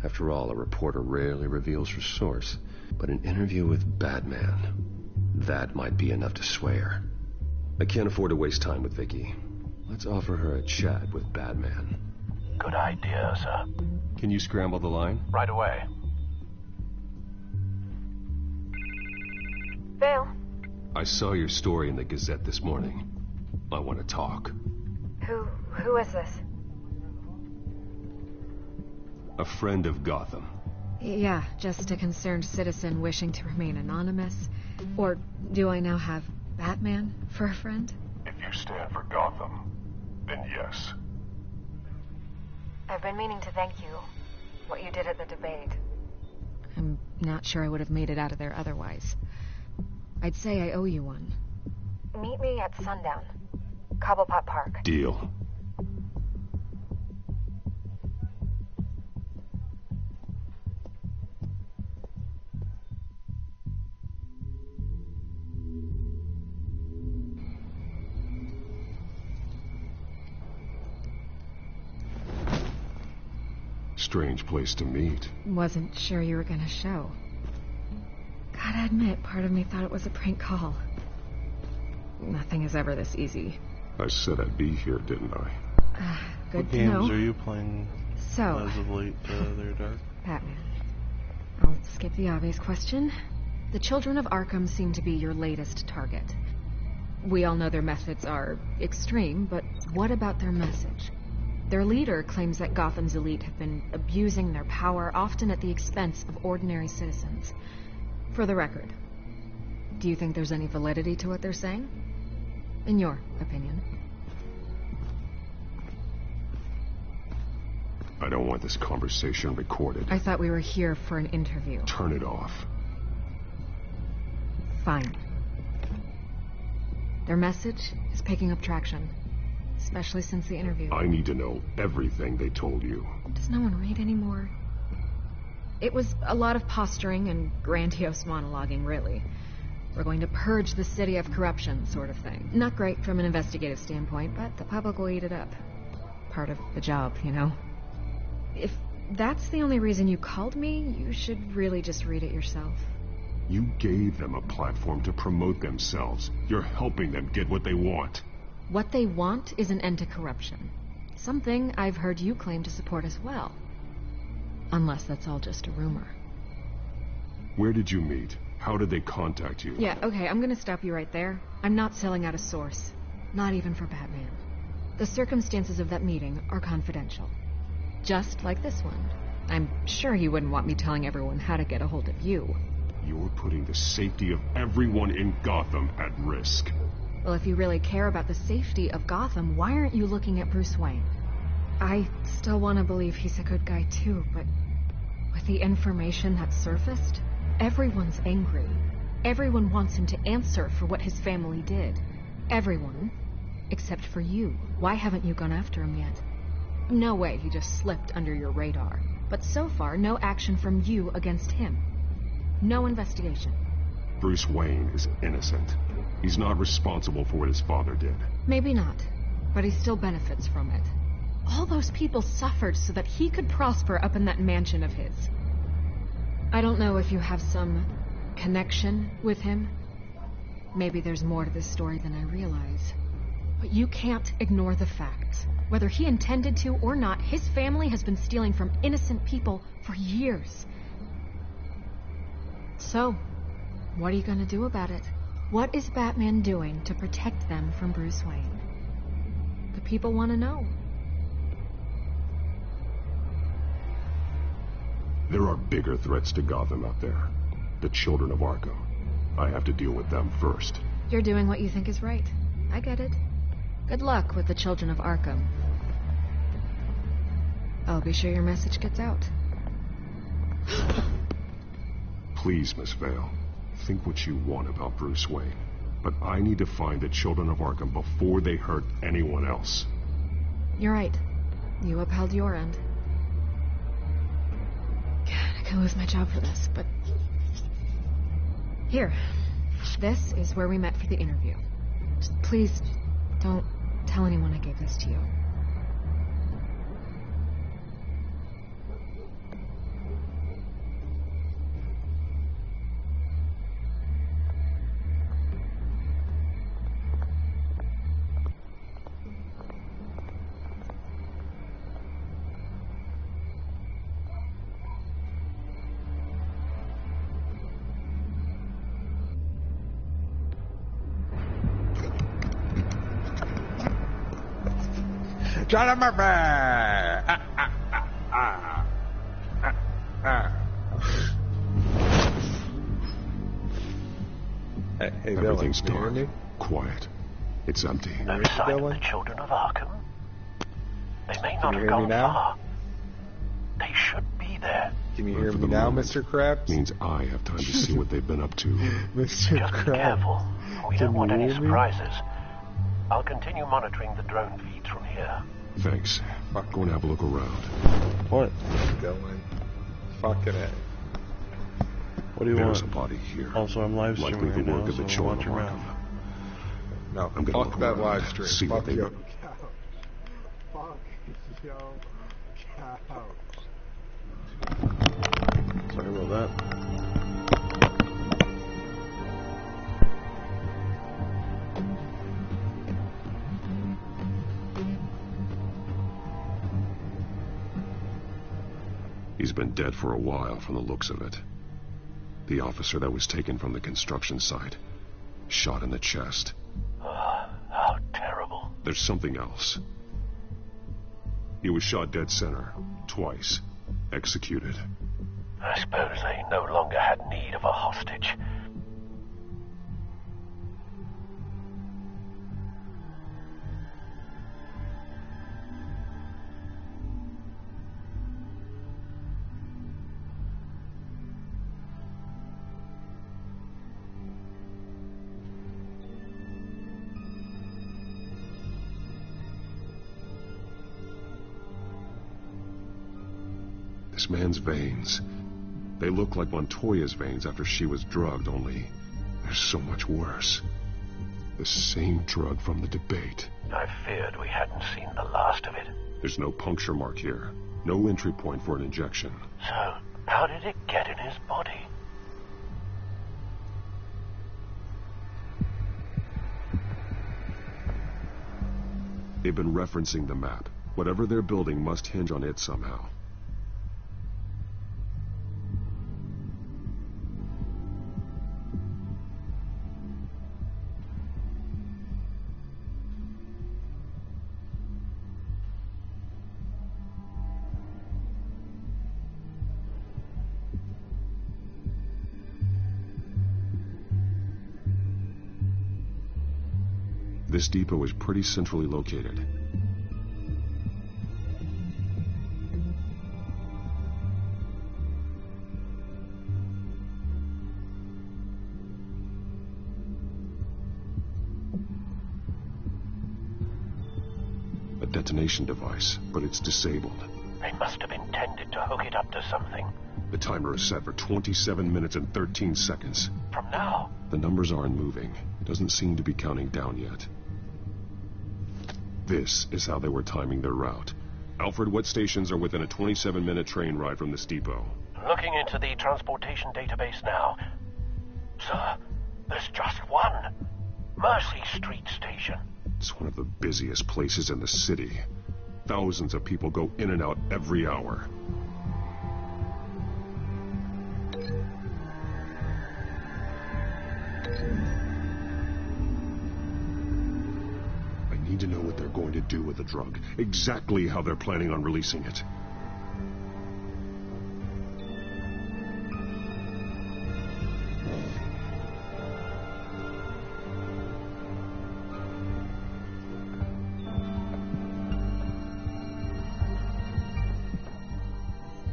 After all, a reporter rarely reveals her source, but an interview with Batman, that might be enough to sway her. I can't afford to waste time with Vicky. Let's offer her a chat with Batman. Good idea, sir. Can you scramble the line? Right away. Vale. I saw your story in the Gazette this morning. I want to talk. Who is this? A friend of Gotham. Yeah, just a concerned citizen wishing to remain anonymous. Or do I now have Batman for a friend? If you stand for Gotham, then yes. I've been meaning to thank you. What you did at the debate. I'm not sure I would have made it out of there otherwise. I'd say I owe you one. Meet me at sundown. Cobblepot Park. Deal. Strange place to meet. Wasn't sure you were gonna show. Gotta admit, part of me thought it was a prank call. Nothing is ever this easy. I said I'd be here, didn't I? Good what to know. games are you playing as of late there, Dark? Batman. I'll skip the obvious question. The Children of Arkham seem to be your latest target. We all know their methods are extreme, but what about their message? Their leader claims that Gotham's elite have been abusing their power, often at the expense of ordinary citizens. For the record, do you think there's any validity to what they're saying? In your opinion? I don't want this conversation recorded. I thought we were here for an interview. Turn it off. Fine. Their message is picking up traction, especially since the interview. I need to know everything they told you. Does no one read anymore? It was a lot of posturing and grandiose monologuing, really. We're going to purge the city of corruption, sort of thing. Not great from an investigative standpoint, but the public will eat it up. Part of the job, you know? If that's the only reason you called me, you should really just read it yourself. You gave them a platform to promote themselves. You're helping them get what they want. What they want is an end to corruption. Something I've heard you claim to support as well. Unless that's all just a rumor. Where did you meet? How did they contact you? Yeah, okay, I'm gonna stop you right there. I'm not selling out a source. Not even for Batman. The circumstances of that meeting are confidential. Just like this one. I'm sure you wouldn't want me telling everyone how to get a hold of you. You're putting the safety of everyone in Gotham at risk. Well, if you really care about the safety of Gotham, why aren't you looking at Bruce Wayne? I still want to believe he's a good guy too, but with the information that surfaced, everyone's angry. Everyone wants him to answer for what his family did. Everyone, except for you. Why haven't you gone after him yet? No way he just slipped under your radar. But so far, no action from you against him. No investigation. Bruce Wayne is innocent. He's not responsible for what his father did. Maybe not, but he still benefits from it. All those people suffered so that he could prosper up in that mansion of his. I don't know if you have some connection with him. Maybe there's more to this story than I realize. But you can't ignore the facts. Whether he intended to or not, his family has been stealing from innocent people for years. So, what are you gonna do about it? What is Batman doing to protect them from Bruce Wayne? The people want to know. There are bigger threats to Gotham out there. The Children of Arkham. I have to deal with them first. You're doing what you think is right. I get it. Good luck with the Children of Arkham. I'll be sure your message gets out. Please, Miss Vale. Think what you want about Bruce Wayne. But I need to find the Children of Arkham before they hurt anyone else. You're right. You upheld your end. God, I could lose my job for this, but... Here. This is where we met for the interview. Just please, don't tell anyone I gave this to you. John Murphy! Hey, Everything's Dylan, dark. you hear me? Quiet. It's empty. No sign of the children of Arkham. They may not have gone far. They should be there. Can you hear me now, Mr. Krabs? Means I have time to see what they've been up to. Mr. Just be careful. We don't want any surprises. I'll continue monitoring the drone feeds from here. Thanks. Go and have a look around. What? Dylan. Fucking A. What do you There's want? a body here. Also, I'm live streaming Likely the right work now, of the so children watch of your Arkham. mouth. No, I'm gonna fuck look that around, live stream. see what Fuck they yo. do. Fuck yo. Cow. Sorry about that. He's been dead for a while from the looks of it. The officer that was taken from the construction site. Shot in the chest. How terrible. There's something else. He was shot dead center. Twice. Executed. I suppose they no longer had need of a hostage. This man's veins. They look like Montoya's veins after she was drugged, only they're so much worse. The same drug from the debate. I feared we hadn't seen the last of it. There's no puncture mark here. No entry point for an injection. So, how did it get in his body? They've been referencing the map. Whatever they're building must hinge on it somehow. This depot is pretty centrally located. A detonation device, but it's disabled. They must have intended to hook it up to something. The timer is set for 27 minutes and 13 seconds. From now? The numbers aren't moving. It doesn't seem to be counting down yet. This is how they were timing their route. Alfred, what stations are within a 27-minute train ride from this depot? Looking into the transportation database now. Sir, there's just one. Mercy Street Station. It's one of the busiest places in the city. Thousands of people go in and out every hour. I need to know what they're going to do with the drug. Exactly how they're planning on releasing it.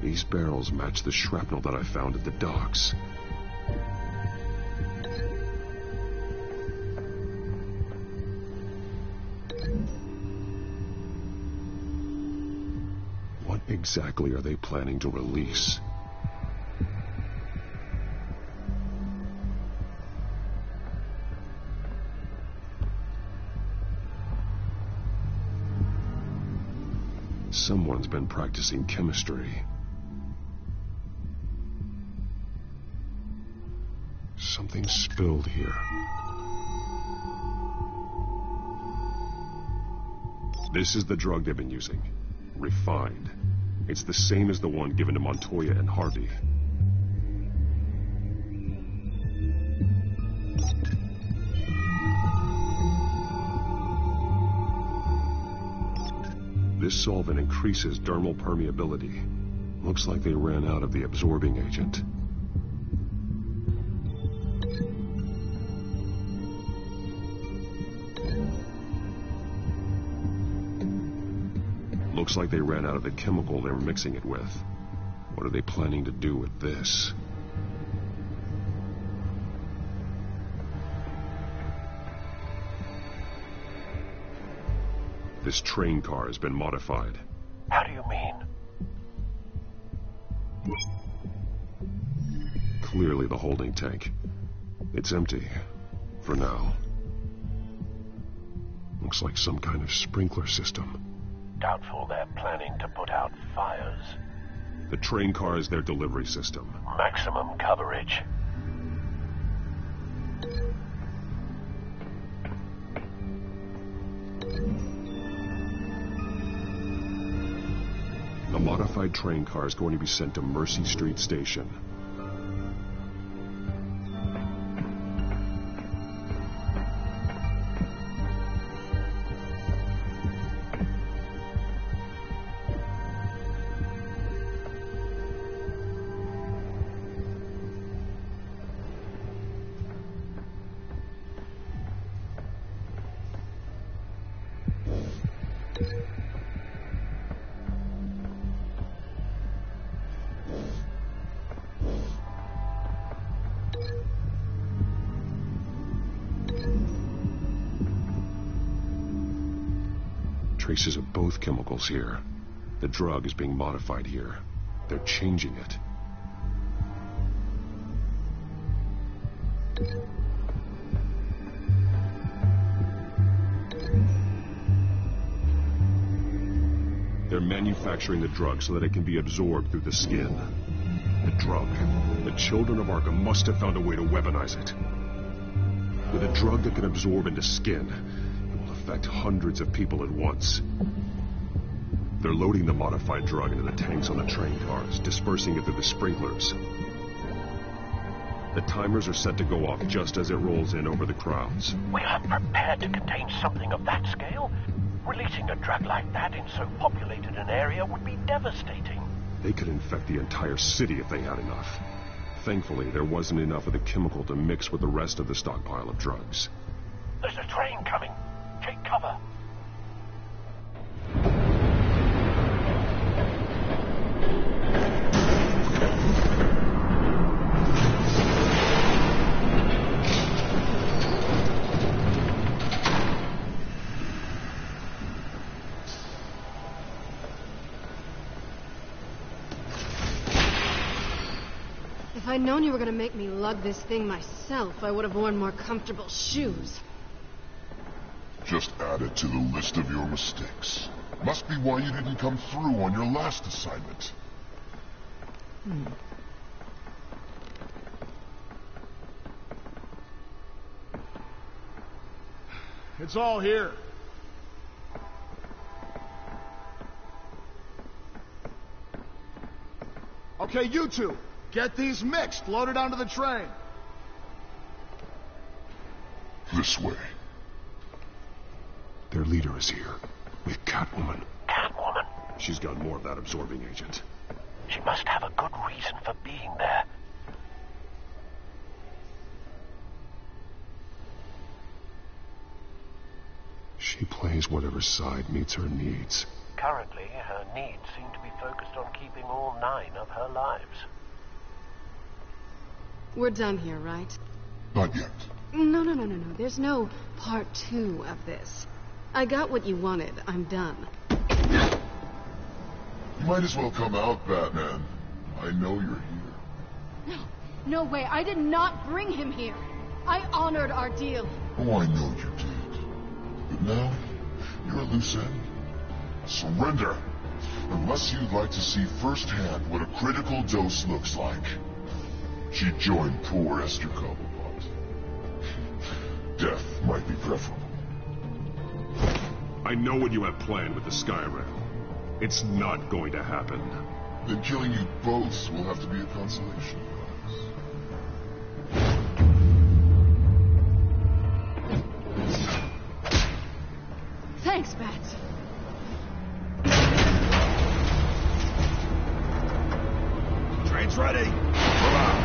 These barrels match the shrapnel that I found at the docks. What exactly are they planning to release? Someone's been practicing chemistry. Something spilled here. This is the drug they've been using. Refined. It's the same as the one given to Montoya and Harvey. This solvent increases dermal permeability. Looks like they ran out of the absorbing agent. Looks like they ran out of the chemical they were mixing it with. What are they planning to do with this? This train car has been modified. How do you mean? Clearly the holding tank. It's empty. For now. Looks like some kind of sprinkler system. Doubtful they're planning to put out fires. The train car is their delivery system. Maximum coverage. The modified train car is going to be sent to Mercy Street Station. Traces of both chemicals here. The drug is being modified here. They're changing it. They're manufacturing the drug so that it can be absorbed through the skin. The drug. The children of Arkham must have found a way to weaponize it. With a drug that can absorb into skin, affect hundreds of people at once. They're loading the modified drug into the tanks on the train cars, dispersing it through the sprinklers. The timers are set to go off just as it rolls in over the crowds. We aren't prepared to contain something of that scale. Releasing a drug like that in so populated an area would be devastating. They could infect the entire city if they had enough. Thankfully, there wasn't enough of the chemical to mix with the rest of the stockpile of drugs. There's a train coming. Take cover. If I'd known you were going to make me lug this thing myself, I would have worn more comfortable shoes. Just add it to the list of your mistakes. Must be why you didn't come through on your last assignment. It's all here. Okay, you two, get these mixed, loaded onto the train. This way. Their leader is here, with Catwoman. Catwoman? She's got more of that absorbing agent. She must have a good reason for being there. She plays whatever side meets her needs. Currently, her needs seem to be focused on keeping all 9 of her lives. We're done here, right? Not yet. No. There's no part 2 of this. I got what you wanted. I'm done. You might as well come out, Batman. I know you're here. No way. I did not bring him here. I honored our deal. Oh, I know you did. But now, you're a loose end. Surrender. Unless you'd like to see firsthand what a critical dose looks like. She joined poor Esther Cobblepot. Death might be preferable. I know what you have planned with the Skyrail. It's not going to happen. Then killing you both will have to be a consolation prize. Thanks, Bats. Train's ready. Move out.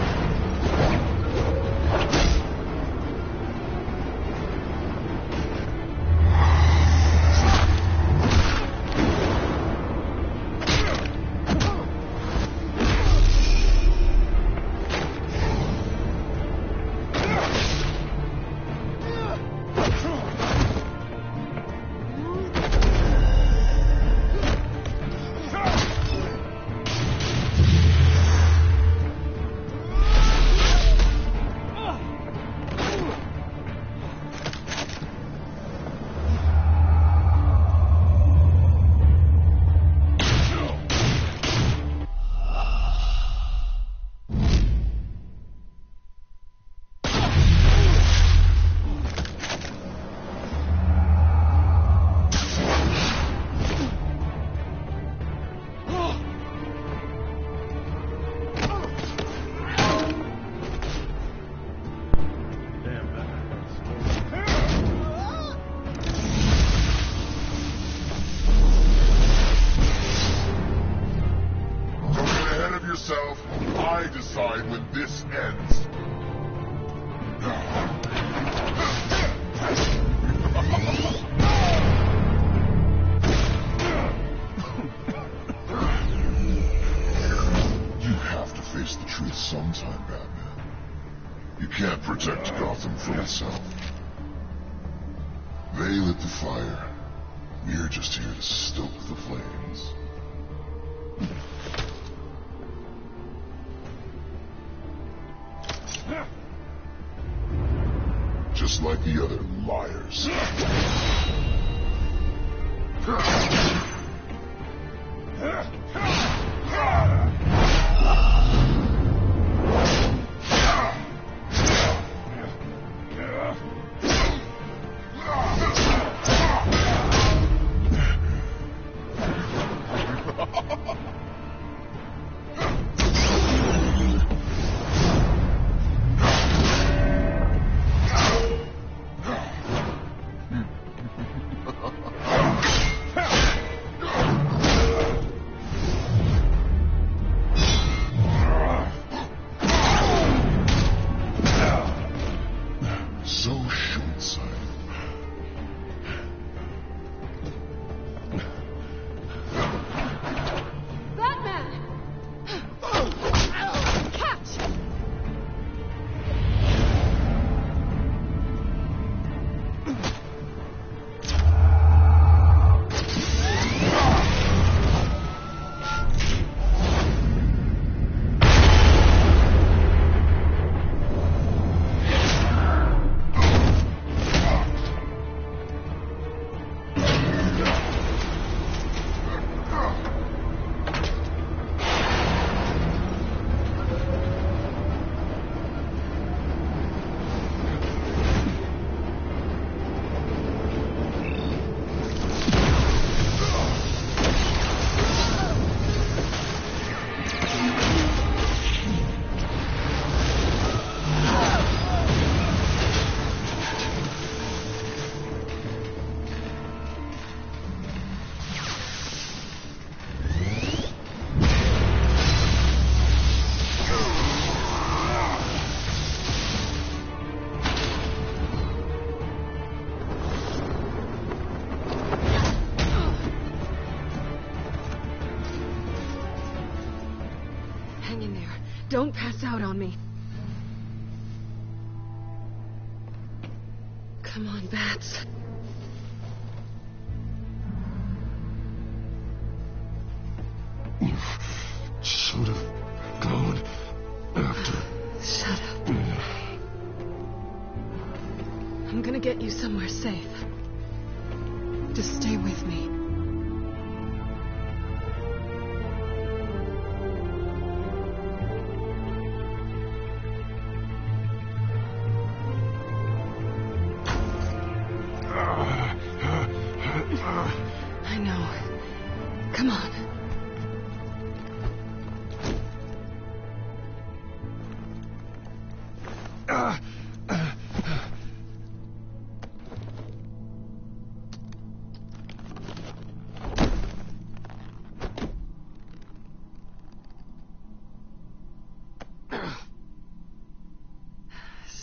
I decide when this ends. You have to face the truth sometime, Batman. You can't protect Gotham from itself. They lit the fire. We're just here to stoke the flames. Just like the other liars. Hang in there. Don't pass out on me. Come on, Bats. You should have gone after. Shut up. I'm gonna get you somewhere safe. Just stay with me.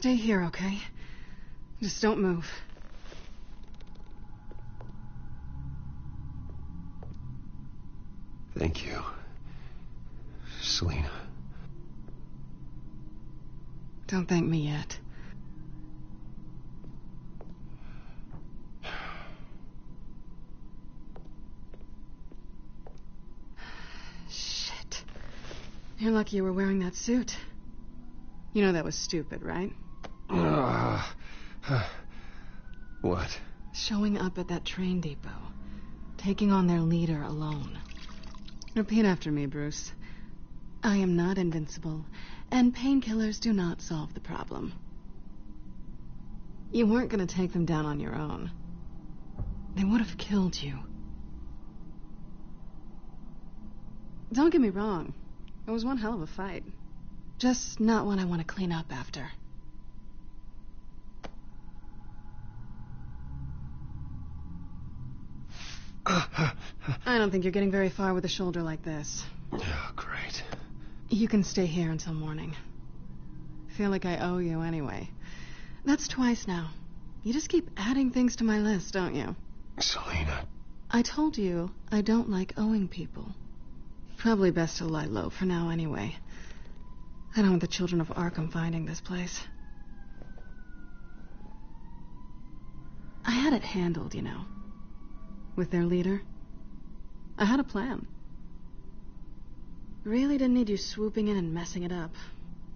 stay here, okay? Just don't move. Thank you, Selina. Don't thank me yet. Shit. You're lucky you were wearing that suit. You know that was stupid, right? What? Showing up at that train depot. Taking on their leader alone. Repeat after me, Bruce. I am not invincible, and painkillers do not solve the problem. You weren't going to take them down on your own. They would have killed you. Don't get me wrong. It was one hell of a fight. Just not one I want to clean up after. I don't think you're getting very far with a shoulder like this. Oh, great. You can stay here until morning. Feel like I owe you anyway. That's twice now. You just keep adding things to my list, don't you? Selina. I told you I don't like owing people. Probably best to lie low for now anyway. I don't want the children of Arkham finding this place. I had it handled, you know. With their leader. I had a plan. Really didn't need you swooping in and messing it up.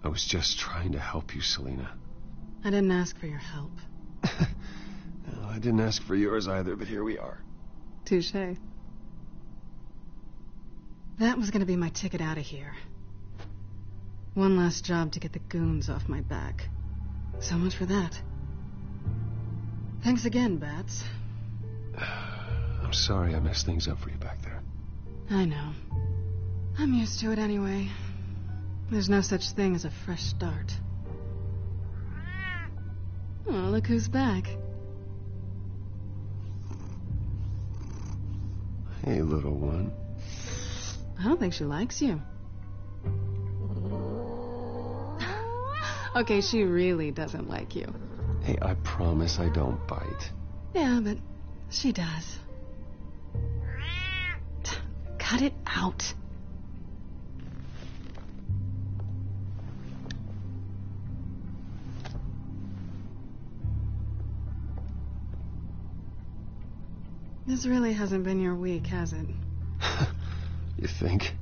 I was just trying to help you, Selina. I didn't ask for your help. Well, I didn't ask for yours either, but here we are. Touché. That was gonna be my ticket out of here. One last job to get the goons off my back. So much for that. Thanks again, Bats. I'm sorry I messed things up for you back there. I know. I'm used to it anyway. There's no such thing as a fresh start. Oh, look who's back. Hey, little one. I don't think she likes you. Okay, she really doesn't like you. Hey, I promise I don't bite. Yeah, but she does. Cut it out. This really hasn't been your week, has it? You think?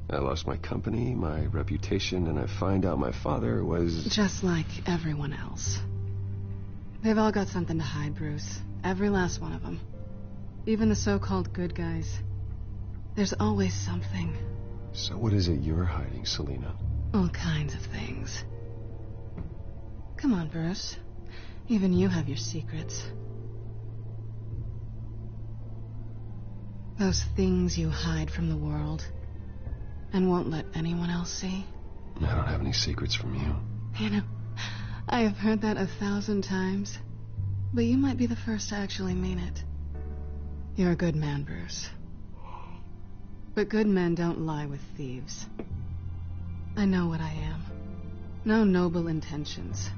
I lost my company, my reputation, and I find out my father was... Just like everyone else. They've all got something to hide, Bruce. Every last one of them. Even the so-called good guys. There's always something. So what is it you're hiding, Selina? All kinds of things. Come on, Bruce. Even you have your secrets. Those things you hide from the world and won't let anyone else see. I don't have any secrets from you. You know, I have heard that 1,000 times, but you might be the first to actually mean it. You're a good man, Bruce. But good men don't lie with thieves. I know what I am. No noble intentions.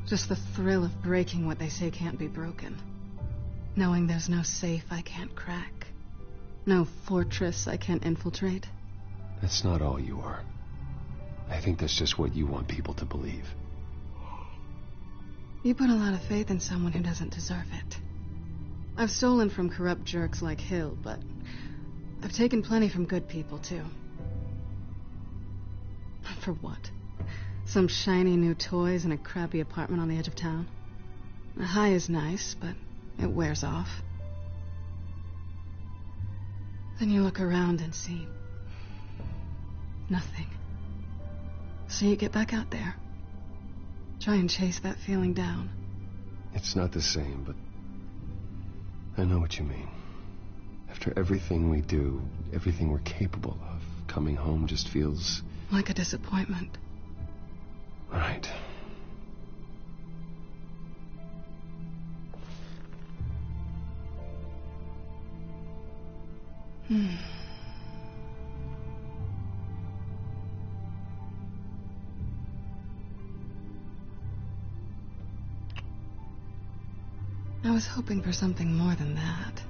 Just the thrill of breaking what they say can't be broken. Knowing there's no safe I can't crack. No fortress I can't infiltrate. That's not all you are. I think that's just what you want people to believe. You put a lot of faith in someone who doesn't deserve it. I've stolen from corrupt jerks like Hill, but I've taken plenty from good people, too. For what? Some shiny new toys in a crappy apartment on the edge of town? A high is nice, but it wears off. Then you look around and see nothing. So you get back out there. Try and chase that feeling down. It's not the same, but I know what you mean. After everything we do, everything we're capable of, coming home just feels... like a disappointment. Right. I was hoping for something more than that.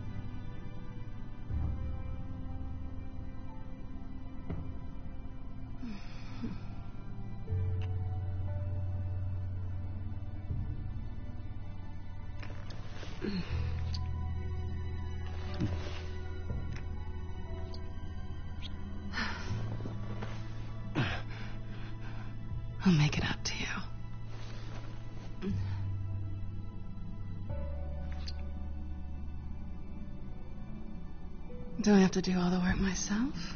I'll make it up to you. Do I have to do all the work myself?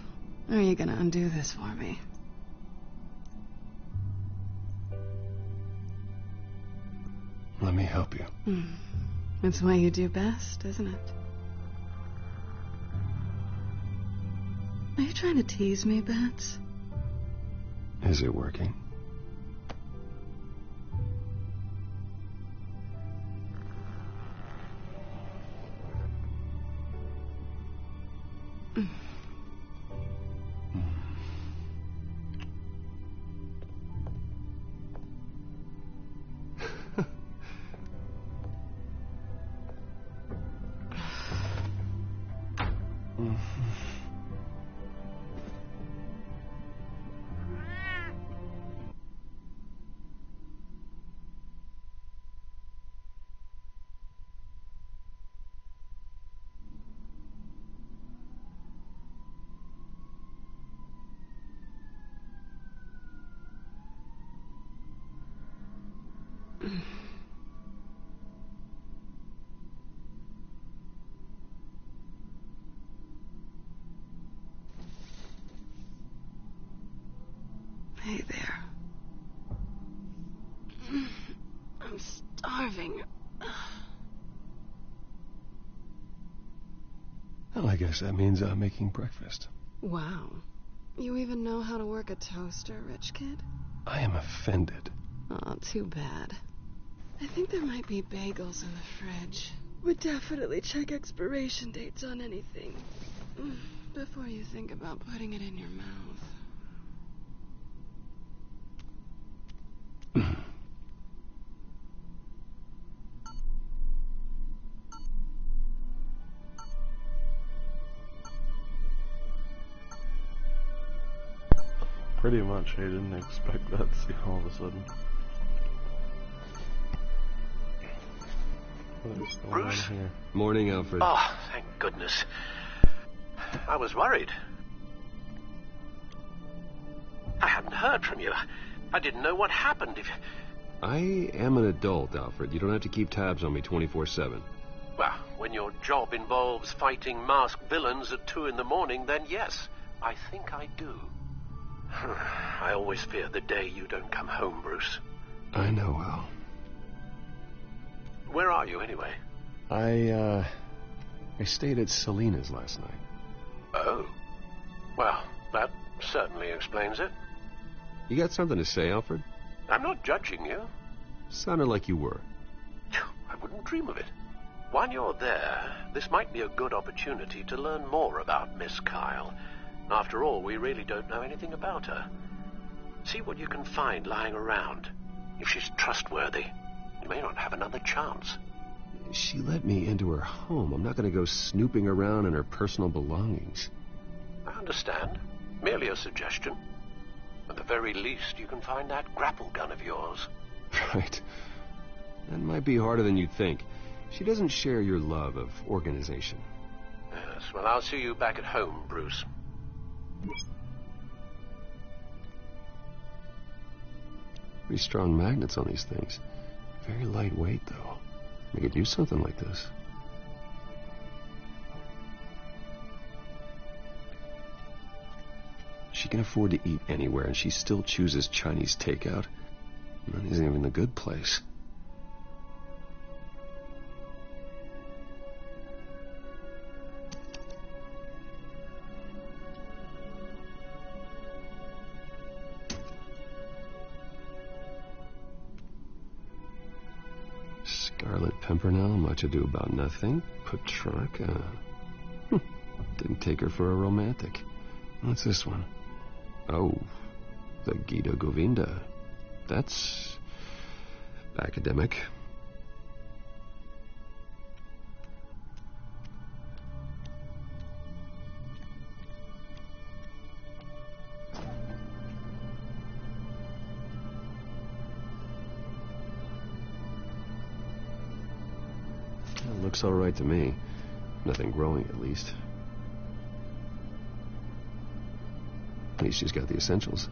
Or are you gonna undo this for me? Let me help you. It's what you do best, isn't it? Are you trying to tease me, Bats? Is it working? Hey there. I'm starving. Well, I guess that means I'm making breakfast. Wow. You even know how to work a toaster, rich kid? I am offended. Oh, too bad. I think there might be bagels in the fridge. Would definitely check expiration dates on anything before you think about putting it in your mouth. Pretty much, I didn't expect that to see all of a sudden. What is going Bruce? on here? Morning, Alfred. Oh, thank goodness. I was worried. I hadn't heard from you. I didn't know what happened. I am an adult, Alfred. You don't have to keep tabs on me 24/7. Well, when your job involves fighting masked villains at 2 in the morning, then yes, I think I do. I always fear the day you don't come home, Bruce. I know, Al. Where are you, anyway? I stayed at Selena's last night. Oh. Well, that certainly explains it. You got something to say, Alfred? I'm not judging you. Sounded like you were. I wouldn't dream of it. While you're there, this might be a good opportunity to learn more about Miss Kyle. After all, we really don't know anything about her. See what you can find lying around. If she's trustworthy, you may not have another chance. She let me into her home. I'm not going to go snooping around in her personal belongings. I understand. Merely a suggestion. At the very least, you can find that grapple gun of yours. Right. That might be harder than you'd think. She doesn't share your love of organization. Yes, well, I'll see you back at home, Bruce. Pretty strong magnets on these things. Very lightweight, though. We could use something like this. She can afford to eat anywhere, and she still chooses Chinese takeout. That isn't even the good place. Scarlet Pimpernel, much ado about nothing. Petrarca. Didn't take her for a romantic. What's this one? Oh, the Gita Govinda. That's academic. Looks all right to me. Nothing growing, at least. At least she's got the essentials.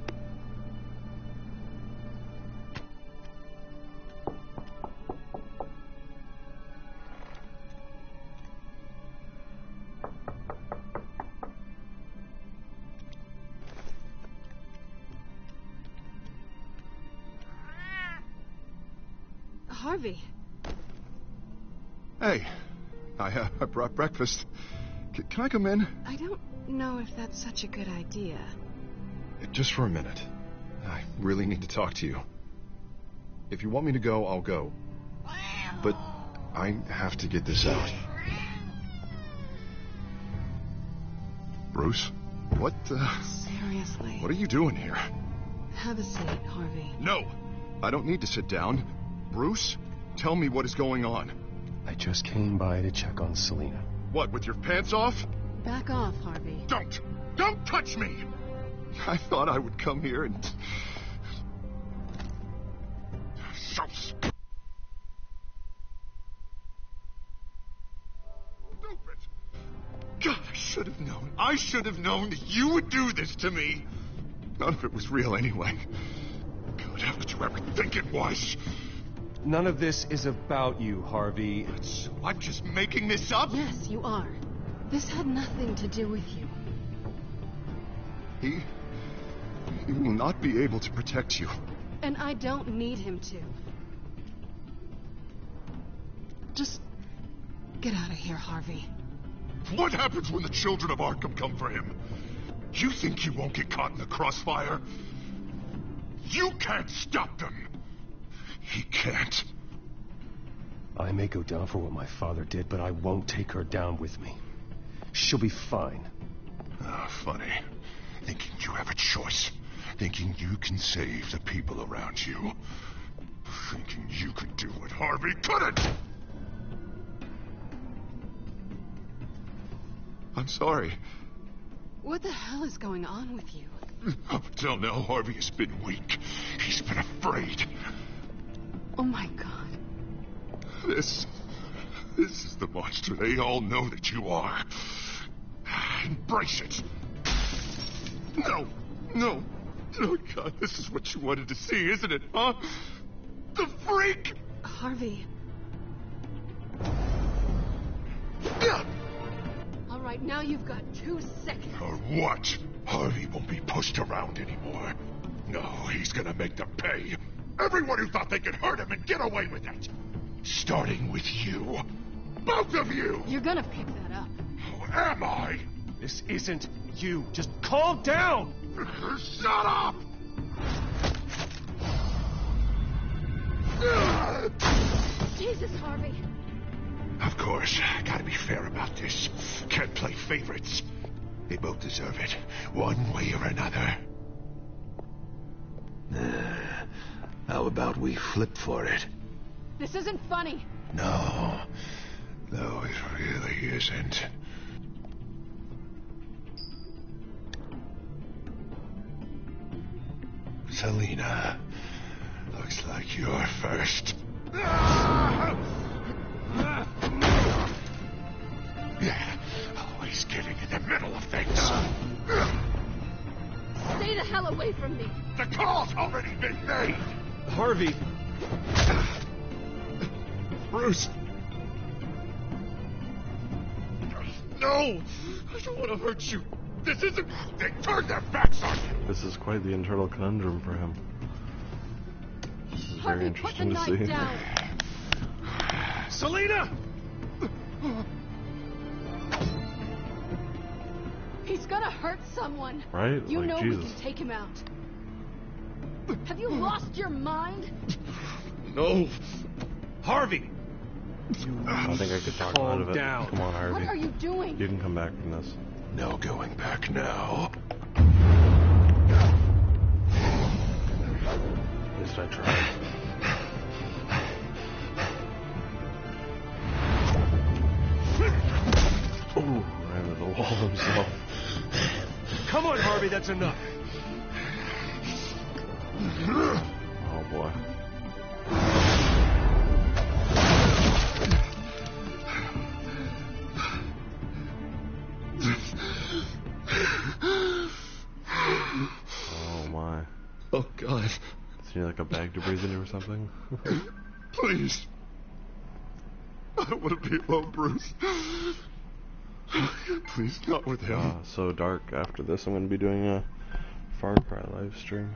Harvey. Hey, I brought breakfast. Can I come in? I don't know if that's such a good idea. Just for a minute. I really need to talk to you. If you want me to go, I'll go. But I have to get this out. Bruce? What Seriously. What are you doing here? Have a seat, Harvey. No! I don't need to sit down. Bruce, tell me what is going on. I just came by to check on Selina. What, with your pants off? Back off, Harvey. Don't! Don't touch me! I thought I would come here and... So stupid! God, I should have known. I should have known that you would do this to me. None of it was real anyway. God, how could you ever think it was? None of this is about you, Harvey. So I'm just making this up? Yes, you are. This had nothing to do with you. He will not be able to protect you. And I don't need him to. Just get out of here, Harvey. What happens when the children of Arkham come for him? You think you won't get caught in the crossfire? You can't stop them. He can't. I may go down for what my father did, but I won't take her down with me. She'll be fine. Funny. Thinking you have a choice. Thinking you can save the people around you. Thinking you could do what Harvey couldn't! I'm sorry. What the hell is going on with you? Up until now, Harvey has been weak. He's been afraid. Oh my God. This is the monster they all know that you are. Embrace it. No. Oh, God, this is what you wanted to see, isn't it, huh? The freak! Harvey. All right, now you've got 2 seconds. Or what? Harvey won't be pushed around anymore. No, he's gonna make them pay. Everyone who thought they could hurt him and get away with it. Starting with you. Both of you! You're gonna pick that up. Who am I? This isn't you. Just calm down! Shut up! Jesus, Harvey. Of course, gotta be fair about this. Can't play favorites. They both deserve it, one way or another. How about we flip for it? This isn't funny. No, it really isn't. Selina, looks like you're first. Yeah, always getting in the middle of things. Stay the hell away from me. The call's already been made. Harvey. Bruce. No, I don't want to hurt you. This isn't... They turned their backs on you. This is quite the internal conundrum for him. This is very interesting to see. Down. Selina! He's gonna hurt someone. Right? You like, know Jesus. we can take him out. Have you lost your mind? No. Harvey! I think I could talk him out of it. Down. Come on, Harvey. What are you doing? You can come back from this. No going back now. At least I tried. Oh, ran into the wall himself. Come on, Harvey, that's enough. Oh, boy. can't. Is he like a bag to breathe into or something? Please. I don't want to be alone, Bruce. Please, not with him. So dark. After this, I'm going to be doing a Far Cry live stream.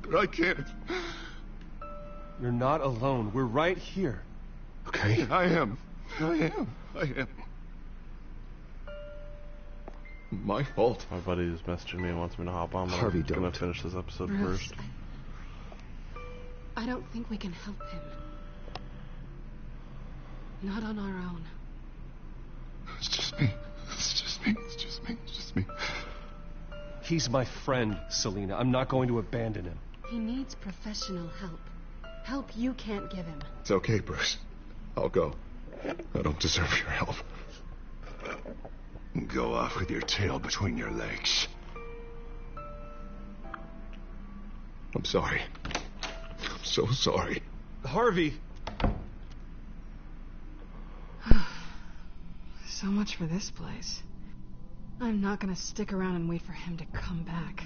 But I can't. You're not alone. We're right here. Okay, I am. My fault. My buddy is messaging me and wants me to hop on, but Harvey, I'm going to finish this episode Bruce, first. I don't think we can help him. Not on our own. It's just me. He's my friend, Selina. I'm not going to abandon him. He needs professional help. Help you can't give him. It's okay, Bruce. I'll go. I don't deserve your help. Go off with your tail between your legs. I'm sorry. I'm so sorry. Harvey! So much for this place. I'm not gonna stick around and wait for him to come back.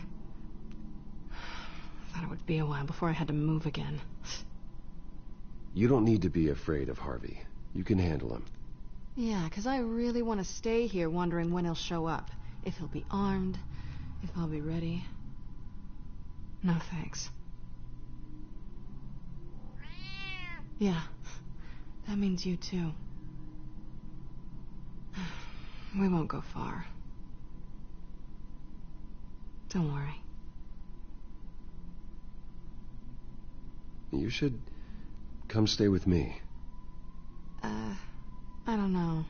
I thought it would be a while before I had to move again. You don't need to be afraid of Harvey. You can handle him. Yeah, 'cause I really want to stay here wondering when he'll show up. If he'll be armed, if I'll be ready. No thanks. Yeah, that means you too. We won't go far. Don't worry. You should come stay with me. I don't know.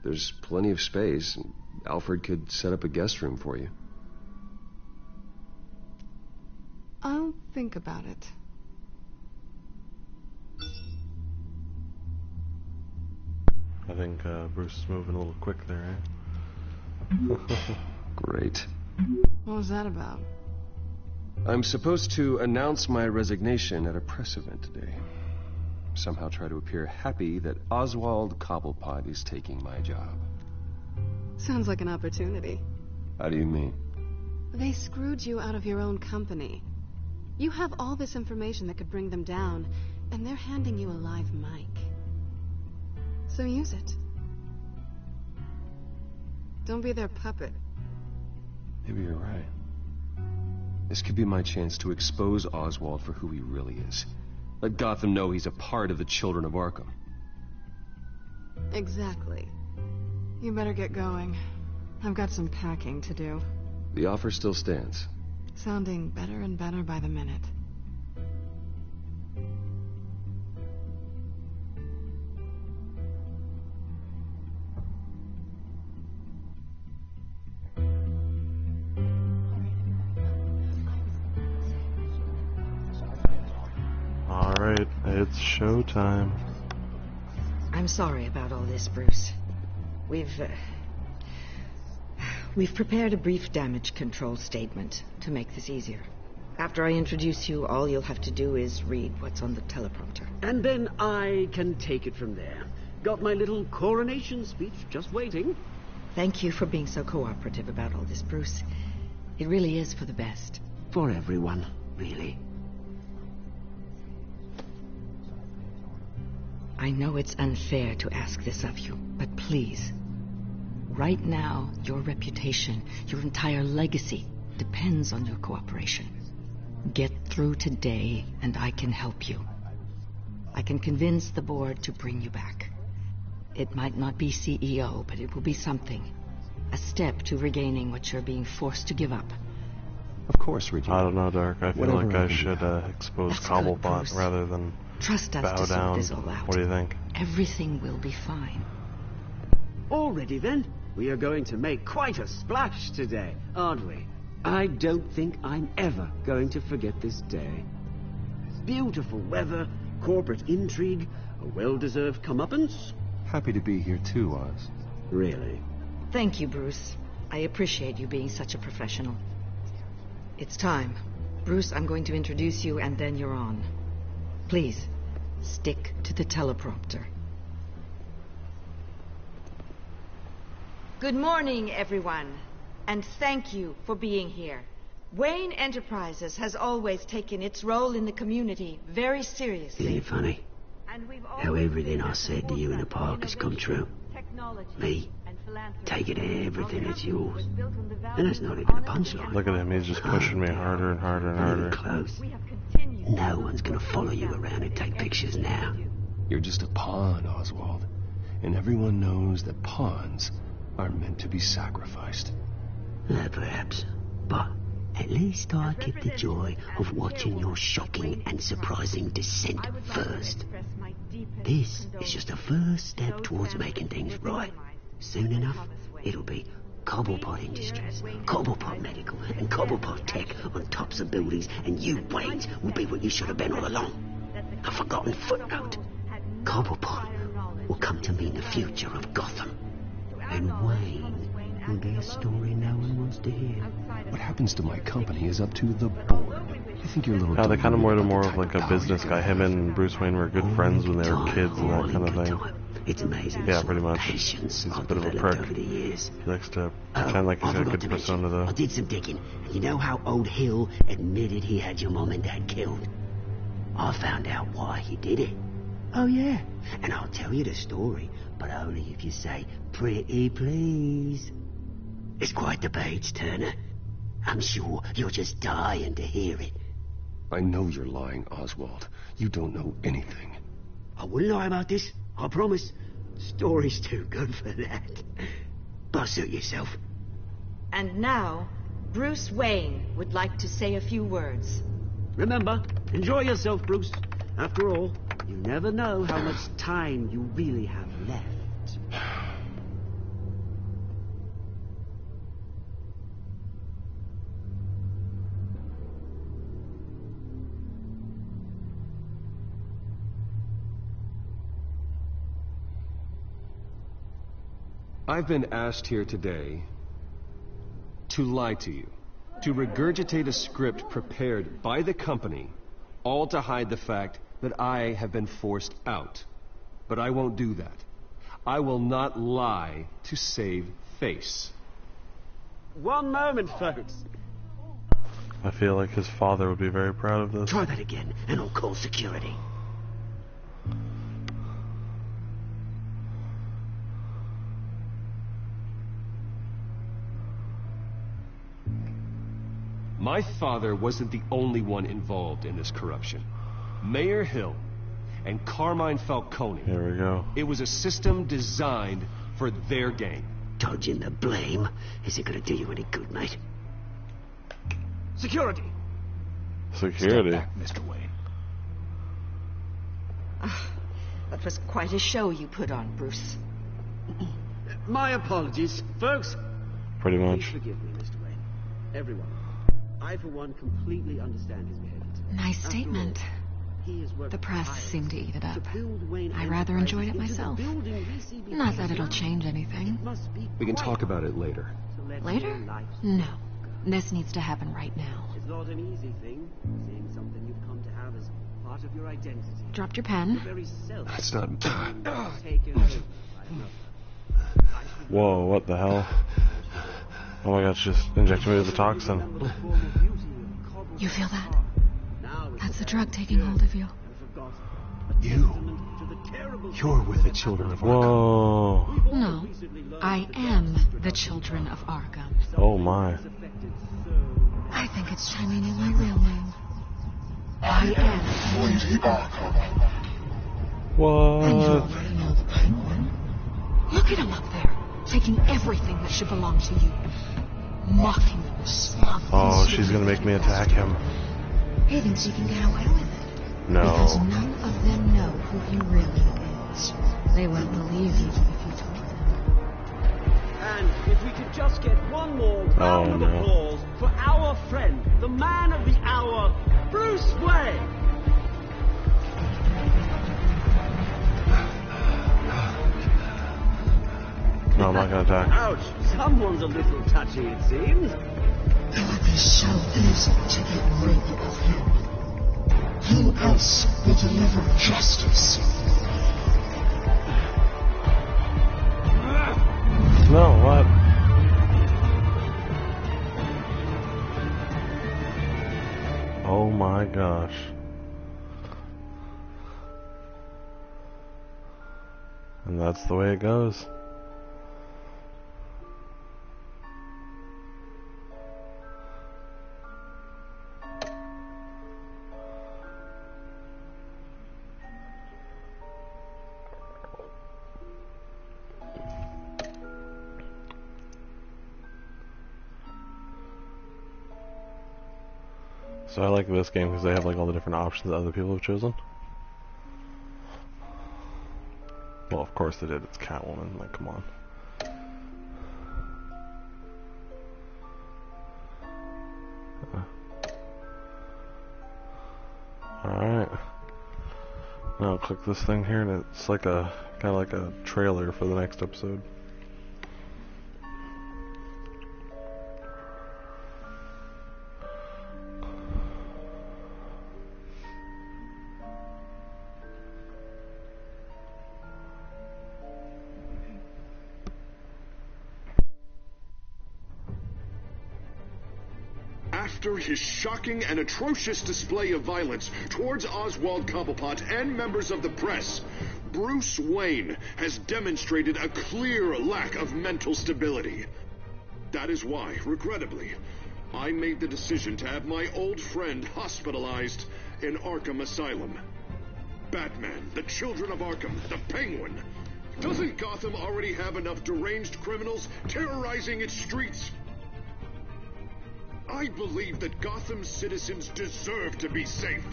There's plenty of space. Alfred could set up a guest room for you. I'll think about it. I think Bruce is moving a little quick there, eh? Great. What was that about? I'm supposed to announce my resignation at a press event today. Somehow try to appear happy that Oswald Cobblepot is taking my job. Sounds like an opportunity. How do you mean? They screwed you out of your own company. You have all this information that could bring them down, and they're handing you a live mic. So use it. Don't be their puppet. Maybe you're right. This could be my chance to expose Oswald for who he really is. Let Gotham know he's a part of the Children of Arkham. Exactly. You better get going. I've got some packing to do. The offer still stands. Sounding better and better by the minute. Alright, it's showtime. I'm sorry about all this, Bruce. We've prepared a brief damage control statement to make this easier. After I introduce you, all you'll have to do is read what's on the teleprompter. And then I can take it from there. Got my little coronation speech just waiting. Thank you for being so cooperative about all this, Bruce. It really is for the best. For everyone, really. I know it's unfair to ask this of you, but please. Right now, your reputation, your entire legacy, depends on your cooperation. Get through today, and I can help you. I can convince the board to bring you back. It might not be CEO, but it will be something. A step to regaining what you're being forced to give up. Of course, Regina. I don't know, Dark. I feel Whatever like I I can should do. expose That's good, Cobblepot Bruce. rather than Trust us bow to sort down. this all out. What do you think? Everything will be fine. Already then, we are going to make quite a splash today, aren't we? I don't think I'm ever going to forget this day. Beautiful weather, corporate intrigue, a well-deserved comeuppance. Happy to be here too, Oz. Really? Thank you, Bruce. I appreciate you being such a professional. It's time. Bruce, I'm going to introduce you, and then you're on. Please, stick to the teleprompter. Good morning, everyone, and thank you for being here. Wayne Enterprises has always taken its role in the community very seriously. Isn't it funny how everything I said to you in the park has come true? Me, taking everything that's yours. And that's not even a punchline. Look at him, he's just pushing me harder and harder and harder. Close. No one's gonna follow you around and take pictures now. You're just a pawn, Oswald. And everyone knows that pawns are meant to be sacrificed. Perhaps. But at least I get the joy of watching your shocking and surprising descent first. This is just a first step towards making things right. Soon enough, it'll be Cobblepot Industries, Cobblepot Medical, and Cobblepot Tech on tops of buildings, and you, Wayne, will be what you should have been all along. A forgotten footnote. Cobblepot will come to mean the future of Gotham. And Wayne will be a story no one wants to hear. What happens to my company is up to the board. I think you're a little... They kind of more of like a business guy. Him and Bruce Wayne were good friends when they were kids and that kind of thing. It's amazing. Yeah, pretty much. Patience He's a bit of a prick. He likes to pretend like he's got a good persona though. I did some digging. You know how old Hill admitted he had your mom and dad killed? I found out why he did it. Oh yeah. And I'll tell you the story, but only if you say, pretty please. It's quite the page turner. I'm sure you're just dying to hear it. I know you're lying, Oswald. You don't know anything. I wouldn't lie about this, I promise. Story's too good for that. But suit yourself. And now, Bruce Wayne would like to say a few words. Remember, enjoy yourself, Bruce. After all, you never know how much time you really have left. I've been asked here today to lie to you, to regurgitate a script prepared by the company, all to hide the fact that I have been forced out. But I won't do that. I will not lie to save face. One moment, folks. I feel like his father would be very proud of this. Try that again, and I'll call security. My father wasn't the only one involved in this corruption. Mayor Hill and Carmine Falcone. Here we go. It was a system designed for their gain. Dodging the blame isn't gonna do you any good, mate. Security! Security? Step back, Mr. Wayne. That was quite a show you put on, Bruce. My apologies, folks. Pretty much. Please forgive me, Mr. Wayne. Everyone. I, for one, completely understand his behavior. Nice statement. The press seemed to eat it up. I rather enjoyed it myself. Not that it'll change anything. We can talk about it later. Later? No. This needs to happen right now. It's not an easy thing, seeing something you've come to have as part of your identity. Dropped your pen. That's not... Whoa, what the hell? Oh my gosh, just injected me with the toxin. You feel that? That's the drug taking hold of you. You're with the children of Arkham. Whoa. No, I am the children of Arkham. Oh my. I think it's chiming in my real name. I am Lady Arkham. What? And you're working on the Penguin. Look at him up there, taking everything that should belong to you. Mocking them, snubbing. Oh, she's gonna make me attack him. He thinks he can get away with it. No. Because none of them know who he really is. They wouldn't believe you if you told them. And if we could just get one more round of applause for our friend, the man of the hour, Bruce Wayne. No, I'm not gonna attack. Ouch! Someone's a little touchy, it seems. It would be so easy to get rid of him. Who else will deliver justice? No, what? And that's the way it goes. So I like this game because they have like all the different options that other people have chosen. Well, of course they did. It's Catwoman. Like, come on. Alright. Now I'll click this thing here, and it's like a kind of like a trailer for the next episode. After his shocking and atrocious display of violence towards Oswald Cobblepot and members of the press, Bruce Wayne has demonstrated a clear lack of mental stability. That is why, regrettably, I made the decision to have my old friend hospitalized in Arkham Asylum. Batman, the Children of Arkham, the Penguin. Doesn't Gotham already have enough deranged criminals terrorizing its streets? I believe that Gotham's citizens deserve to be safe,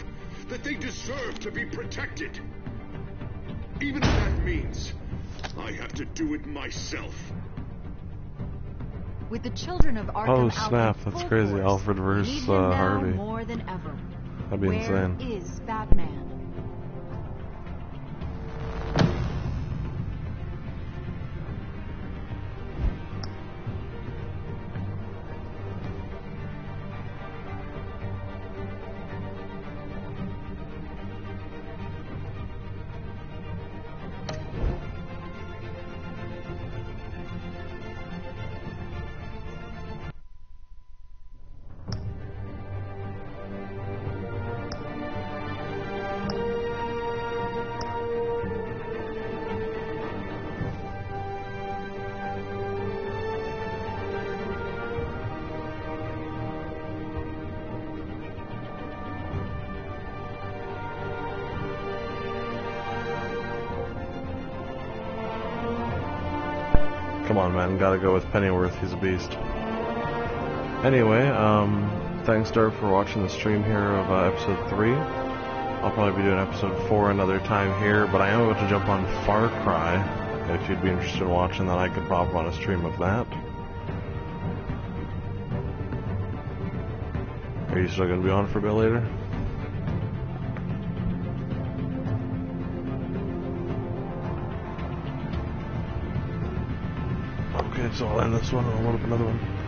that they deserve to be protected. Even if that means I have to do it myself. With the Children of Arkham Oh out snap, in that's full crazy. force, Alfred we versus need him now Harvey. more than ever. That'd be Where insane. is Batman? Come on, man, gotta go with Pennyworth, he's a beast. Anyway, thanks, Dirk, for watching the stream here of episode 3. I'll probably be doing episode 4 another time here, but I am about to jump on Far Cry. If you'd be interested in watching that, I could pop on a stream of that. Are you still gonna be on for a bit later? Okay, so I'll end this one and I'll load up another one.